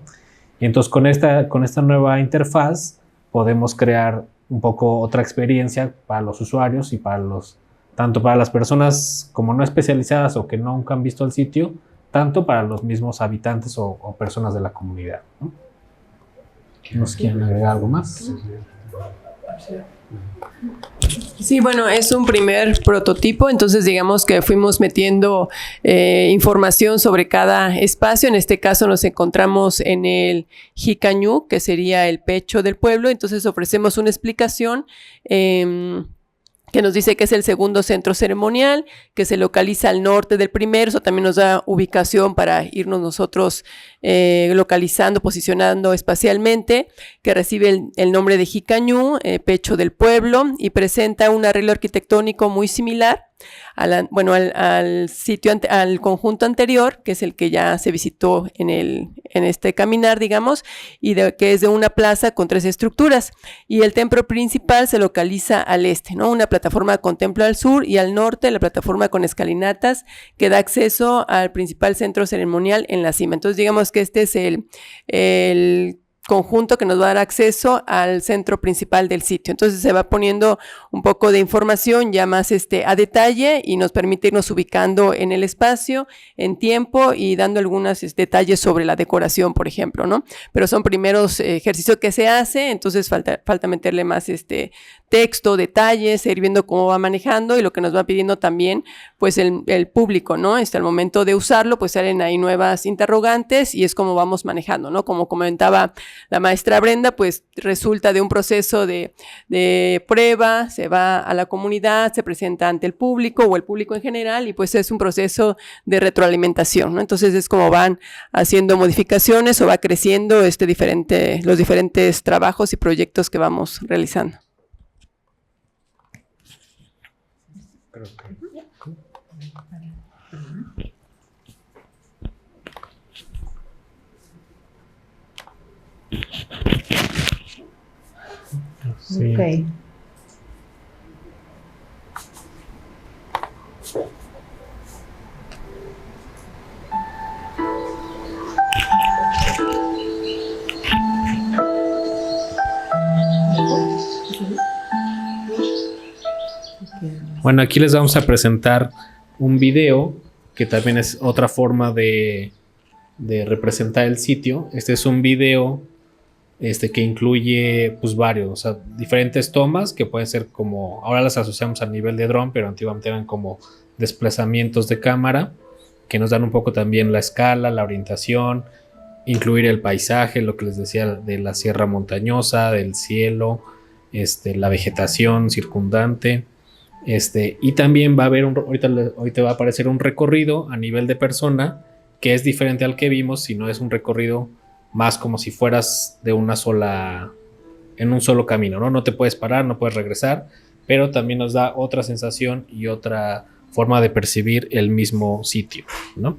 [SPEAKER 5] Y entonces con esta nueva interfaz podemos crear un poco otra experiencia para los usuarios y tanto para las personas como no especializadas o que nunca han visto el sitio, tanto para los mismos habitantes o personas de la comunidad, ¿no? ¿Nos quieren agregar algo más?
[SPEAKER 4] Sí, bueno, es un primer prototipo, entonces digamos que fuimos metiendo información sobre cada espacio. En este caso nos encontramos en el Jicañú, que sería el pecho del pueblo, entonces ofrecemos una explicación que nos dice que es el segundo centro ceremonial, que se localiza al norte del primero. Eso también nos da ubicación para irnos nosotros localizando, posicionando espacialmente, que recibe el nombre de Jicañú, pecho del pueblo, y presenta un arreglo arquitectónico muy similar al sitio, al conjunto anterior, que es el que ya se visitó en este caminar, digamos, y que es de una plaza con 3 estructuras. Y el templo principal se localiza al este, ¿no? Una plataforma con templo al sur, y al norte la plataforma con escalinatas que da acceso al principal centro ceremonial en la cima. Entonces, digamos que este es el conjunto que nos va a dar acceso al centro principal del sitio. Entonces se va poniendo un poco de información ya más a detalle, y nos permite irnos ubicando en el espacio, en tiempo, y dando algunos detalles sobre la decoración, por ejemplo, ¿no? Pero son primeros ejercicios que se hace, entonces falta meterle más texto, detalles, ir viendo cómo va manejando, y lo que nos va pidiendo también pues el público, ¿no? Al momento de usarlo pues salen ahí nuevas interrogantes, y es como vamos manejando, ¿no? Como comentaba la maestra Brenda, pues resulta de un proceso de prueba, se va a la comunidad, se presenta ante el público o el público en general, y pues es un proceso de retroalimentación, ¿no? Entonces es como van haciendo modificaciones o va creciendo los diferentes trabajos y proyectos que vamos realizando.
[SPEAKER 5] Sí.
[SPEAKER 2] Ok.
[SPEAKER 5] Bueno, aquí les vamos a presentar un video que también es otra forma de representar el sitio. Este es un video que incluye pues varios, o sea, diferentes tomas que pueden ser como, ahora las asociamos al nivel de dron, pero antiguamente eran como desplazamientos de cámara que nos dan un poco también la escala, la orientación, incluir el paisaje, lo que les decía de la sierra montañosa, del cielo, la vegetación circundante. Y también va a haber ahorita va a aparecer un recorrido a nivel de persona que es diferente al que vimos, sino es un recorrido más como si fueras en un solo camino, ¿no? No te puedes parar, no puedes regresar, pero también nos da otra sensación y otra forma de percibir el mismo sitio, ¿no?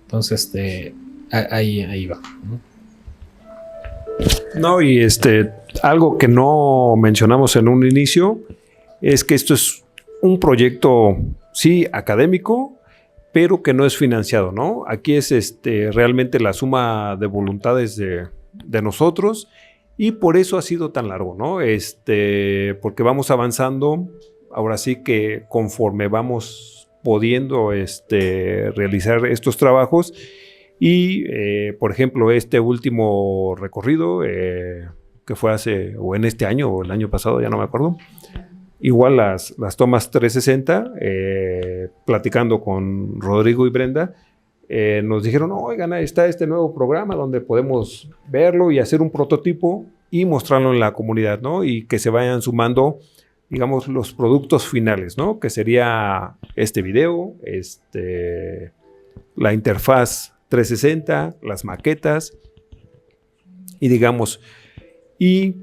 [SPEAKER 5] Entonces, ahí va, ¿no?
[SPEAKER 3] No, y algo que no mencionamos en un inicio es que esto es un proyecto, sí, académico, pero que no es financiado, ¿no? Aquí es realmente la suma de voluntades de nosotros, y por eso ha sido tan largo, ¿no? Porque vamos avanzando, ahora sí que conforme vamos pudiendo realizar estos trabajos, y por ejemplo, este último recorrido que fue o en este año o el año pasado, ya no me acuerdo. Igual las tomas 360, platicando con Rodrigo y Brenda, nos dijeron, oigan, está este nuevo programa donde podemos verlo y hacer un prototipo y mostrarlo en la comunidad, ¿no? Y que se vayan sumando, digamos, los productos finales, ¿no? Que sería este video, la interfaz 360, las maquetas, y digamos, y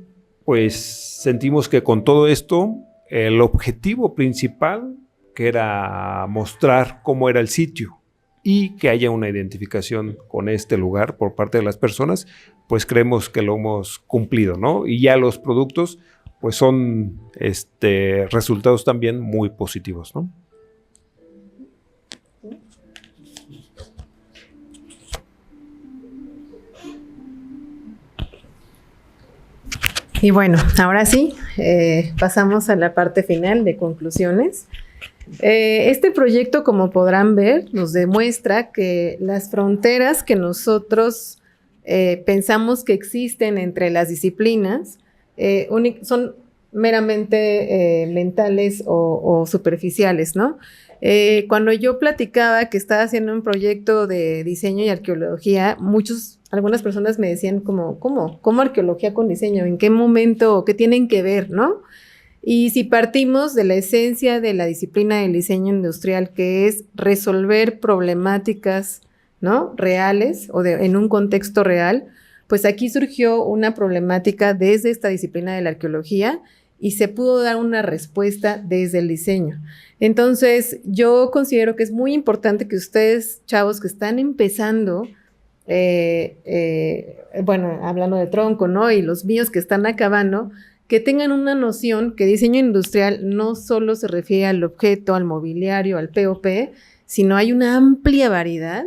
[SPEAKER 3] pues sentimos que con todo esto, el objetivo principal, que era mostrar cómo era el sitio y que haya una identificación con este lugar por parte de las personas, pues creemos que lo hemos cumplido, ¿no? Y ya los productos, pues son resultados también muy positivos, ¿no?
[SPEAKER 2] Y bueno, ahora sí, pasamos a la parte final de conclusiones. Este proyecto, como podrán ver, nos demuestra que las fronteras que nosotros pensamos que existen entre las disciplinas son meramente mentales o superficiales, ¿no? Cuando yo platicaba que estaba haciendo un proyecto de diseño y arqueología, algunas personas me decían ¿cómo arqueología con diseño? ¿En qué momento? ¿Qué tienen que ver, no? Y si partimos de la esencia de la disciplina del diseño industrial, que es resolver problemáticas, ¿no?, reales o en un contexto real, pues aquí surgió una problemática desde esta disciplina de la arqueología, y se pudo dar una respuesta desde el diseño. Entonces, yo considero que es muy importante que ustedes, chavos que están empezando, bueno, hablando de tronco, ¿no? Y los míos que están acabando, que tengan una noción que diseño industrial no solo se refiere al objeto, al mobiliario, al POP, sino hay una amplia variedad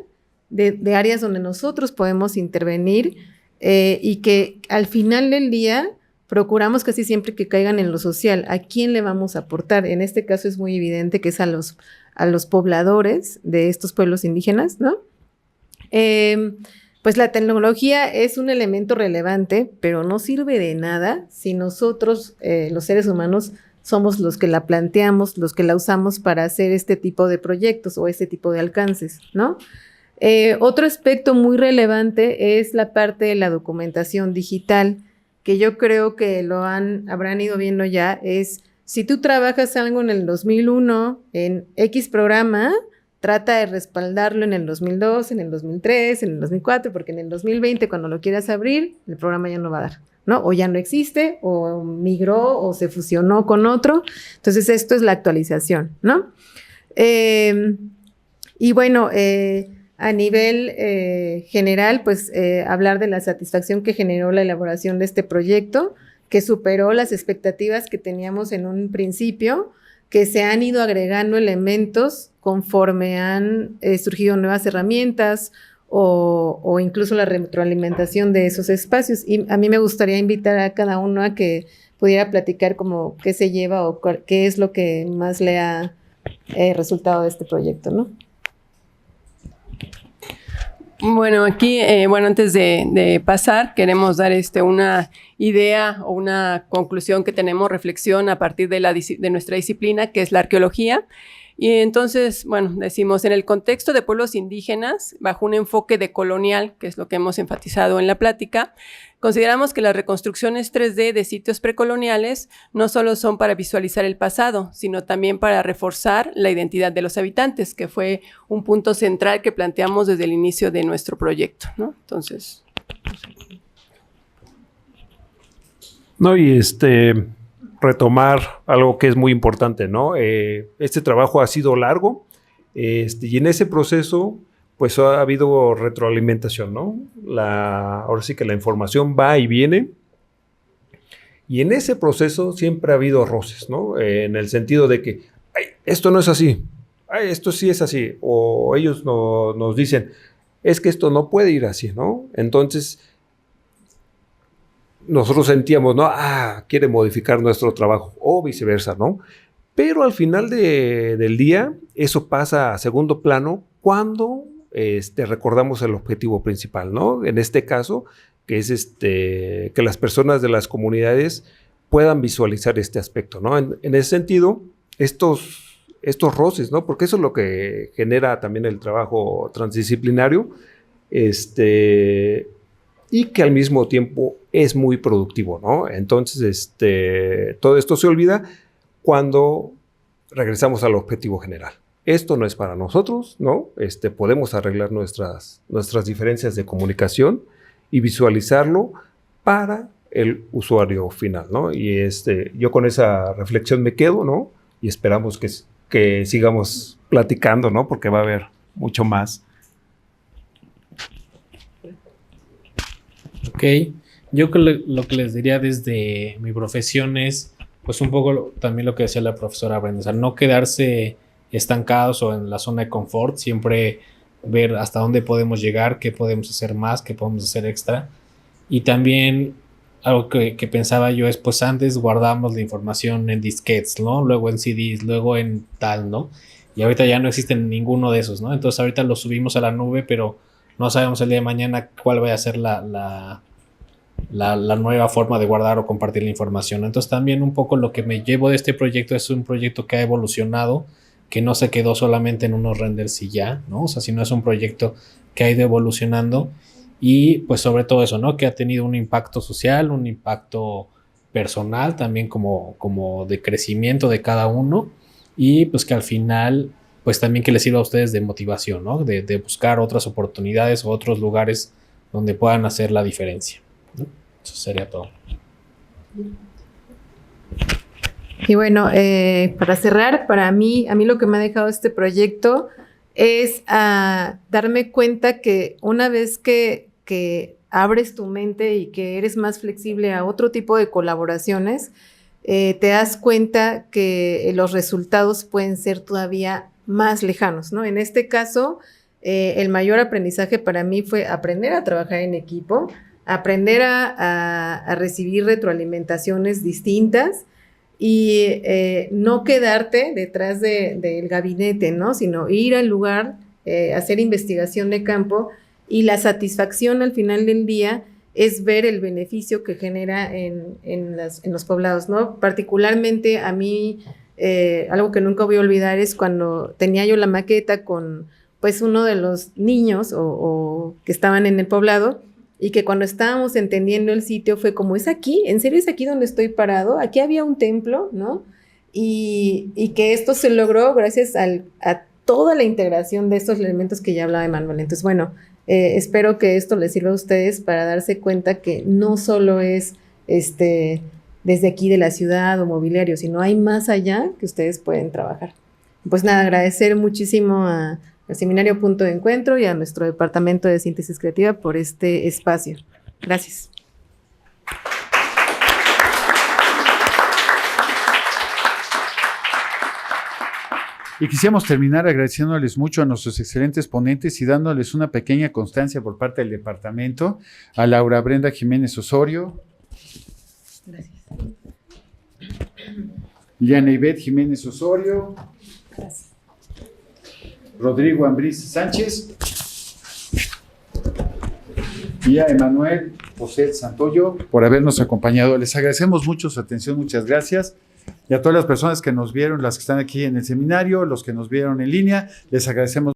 [SPEAKER 2] de áreas donde nosotros podemos intervenir y que al final del día procuramos casi siempre que caigan en lo social. ¿A quién le vamos a aportar? En este caso es muy evidente que es a los pobladores de estos pueblos indígenas, ¿no? Pues la tecnología es un elemento relevante, pero no sirve de nada si nosotros, los seres humanos, somos los que la planteamos, los que la usamos para hacer este tipo de proyectos o este tipo de alcances, ¿no? Otro aspecto muy relevante es la parte de la documentación digital, que yo creo que habrán ido viendo ya, es si tú trabajas algo en el 2001 en X programa, trata de respaldarlo en el 2002, en el 2003, en el 2004, porque en el 2020 cuando lo quieras abrir, el programa ya no va a dar, ¿no? O ya no existe, o migró, o se fusionó con otro. Entonces, esto es la actualización, ¿no? Y bueno, a nivel general, pues hablar de la satisfacción que generó la elaboración de este proyecto, que superó las expectativas que teníamos en un principio, que se han ido agregando elementos conforme han surgido nuevas herramientas o incluso la retroalimentación de esos espacios. Y a mí me gustaría invitar a cada uno a que pudiera platicar como qué se lleva o qué es lo que más le ha resultado de este proyecto, ¿no?
[SPEAKER 4] Bueno, aquí, antes de pasar, queremos dar una idea o una conclusión que tenemos, reflexión a partir de nuestra disciplina, que es la arqueología. Y entonces, bueno, decimos, en el contexto de pueblos indígenas, bajo un enfoque decolonial, que es lo que hemos enfatizado en la plática, consideramos que las reconstrucciones 3D de sitios precoloniales no solo son para visualizar el pasado, sino también para reforzar la identidad de los habitantes, que fue un punto central que planteamos desde el inicio de nuestro proyecto, ¿no? Entonces...
[SPEAKER 3] No, y retomar algo que es muy importante, ¿no? Este trabajo ha sido largo, y en ese proceso pues ha habido retroalimentación, ¿no? Ahora sí que la información va y viene, y en ese proceso siempre ha habido roces, ¿no? En el sentido de que, ay, esto no es así, ay, esto sí es así, o ellos nos dicen, es que esto no puede ir así, ¿no? Entonces, nosotros sentíamos, ¿no? Quiere modificar nuestro trabajo, o viceversa, ¿no? Pero al final del día, eso pasa a segundo plano cuando recordamos el objetivo principal, ¿no? En este caso, que es que las personas de las comunidades puedan visualizar este aspecto, ¿no? En ese sentido, estos roces, ¿no? Porque eso es lo que genera también el trabajo transdisciplinario, y que al mismo tiempo es muy productivo, ¿no? Entonces, todo esto se olvida cuando regresamos al objetivo general. Esto no es para nosotros, ¿no? Podemos arreglar nuestras diferencias de comunicación y visualizarlo para el usuario final, ¿no? Y yo con esa reflexión me quedo, ¿no? Y esperamos que sigamos platicando, ¿no? Porque va a haber mucho más.
[SPEAKER 5] Ok, yo lo que les diría desde mi profesión es, pues un poco también lo que decía la profesora Brenda, o sea, no quedarse estancados o en la zona de confort, siempre ver hasta dónde podemos llegar, qué podemos hacer más, qué podemos hacer extra. Y también algo que pensaba yo es, pues antes guardamos la información en disquetes, ¿no? Luego en CDs, luego en tal, ¿no? Y ahorita ya no existen ninguno de esos, ¿no? Entonces ahorita lo subimos a la nube, pero no sabemos el día de mañana cuál vaya a ser la nueva forma de guardar o compartir la información. Entonces también un poco lo que me llevo de este proyecto es un proyecto que ha evolucionado, que no se quedó solamente en unos renders y ya, ¿no? O sea, sino es un proyecto que ha ido evolucionando y pues sobre todo eso, ¿no? Que ha tenido un impacto social, un impacto personal también como de crecimiento de cada uno y pues que al final pues también que les sirva a ustedes de motivación, ¿no? De buscar otras oportunidades o otros lugares donde puedan hacer la diferencia, ¿no? Eso sería todo.
[SPEAKER 2] Y bueno, para cerrar, a mí lo que me ha dejado este proyecto es darme cuenta que una vez que abres tu mente y que eres más flexible a otro tipo de colaboraciones, te das cuenta que los resultados pueden ser todavía más lejanos, ¿no? En este caso, el mayor aprendizaje para mí fue aprender a trabajar en equipo, aprender a recibir retroalimentaciones distintas y no quedarte detrás del gabinete, ¿no? Sino ir al lugar, hacer investigación de campo, y la satisfacción al final del día es ver el beneficio que genera en los poblados, ¿no? Particularmente a mí, algo que nunca voy a olvidar es cuando tenía yo la maqueta con pues uno de los niños o que estaban en el poblado, y que cuando estábamos entendiendo el sitio fue como, ¿es aquí? ¿En serio es aquí donde estoy parado? Aquí había un templo, ¿no? Y que esto se logró gracias a toda la integración de estos elementos que ya hablaba Emanuel. Entonces, bueno, espero que esto les sirva a ustedes para darse cuenta que no solo es desde aquí de la ciudad o mobiliario, sino hay más allá que ustedes pueden trabajar. Pues nada, agradecer muchísimo al Seminario Punto de Encuentro y a nuestro Departamento de Síntesis Creativa por este espacio. Gracias.
[SPEAKER 1] Y quisiéramos terminar agradeciéndoles mucho a nuestros excelentes ponentes y dándoles una pequeña constancia por parte del departamento, a Laura Brenda Jiménez Osorio,
[SPEAKER 2] Gracias.
[SPEAKER 1] Liana Ivette Jiménez Osorio,
[SPEAKER 2] Gracias.
[SPEAKER 1] Rodrigo Ambriz Sánchez y a Emanuel José Santoyo por habernos acompañado. Les agradecemos mucho su atención, muchas gracias. Y a todas las personas que nos vieron, las que están aquí en el seminario, los que nos vieron en línea, les agradecemos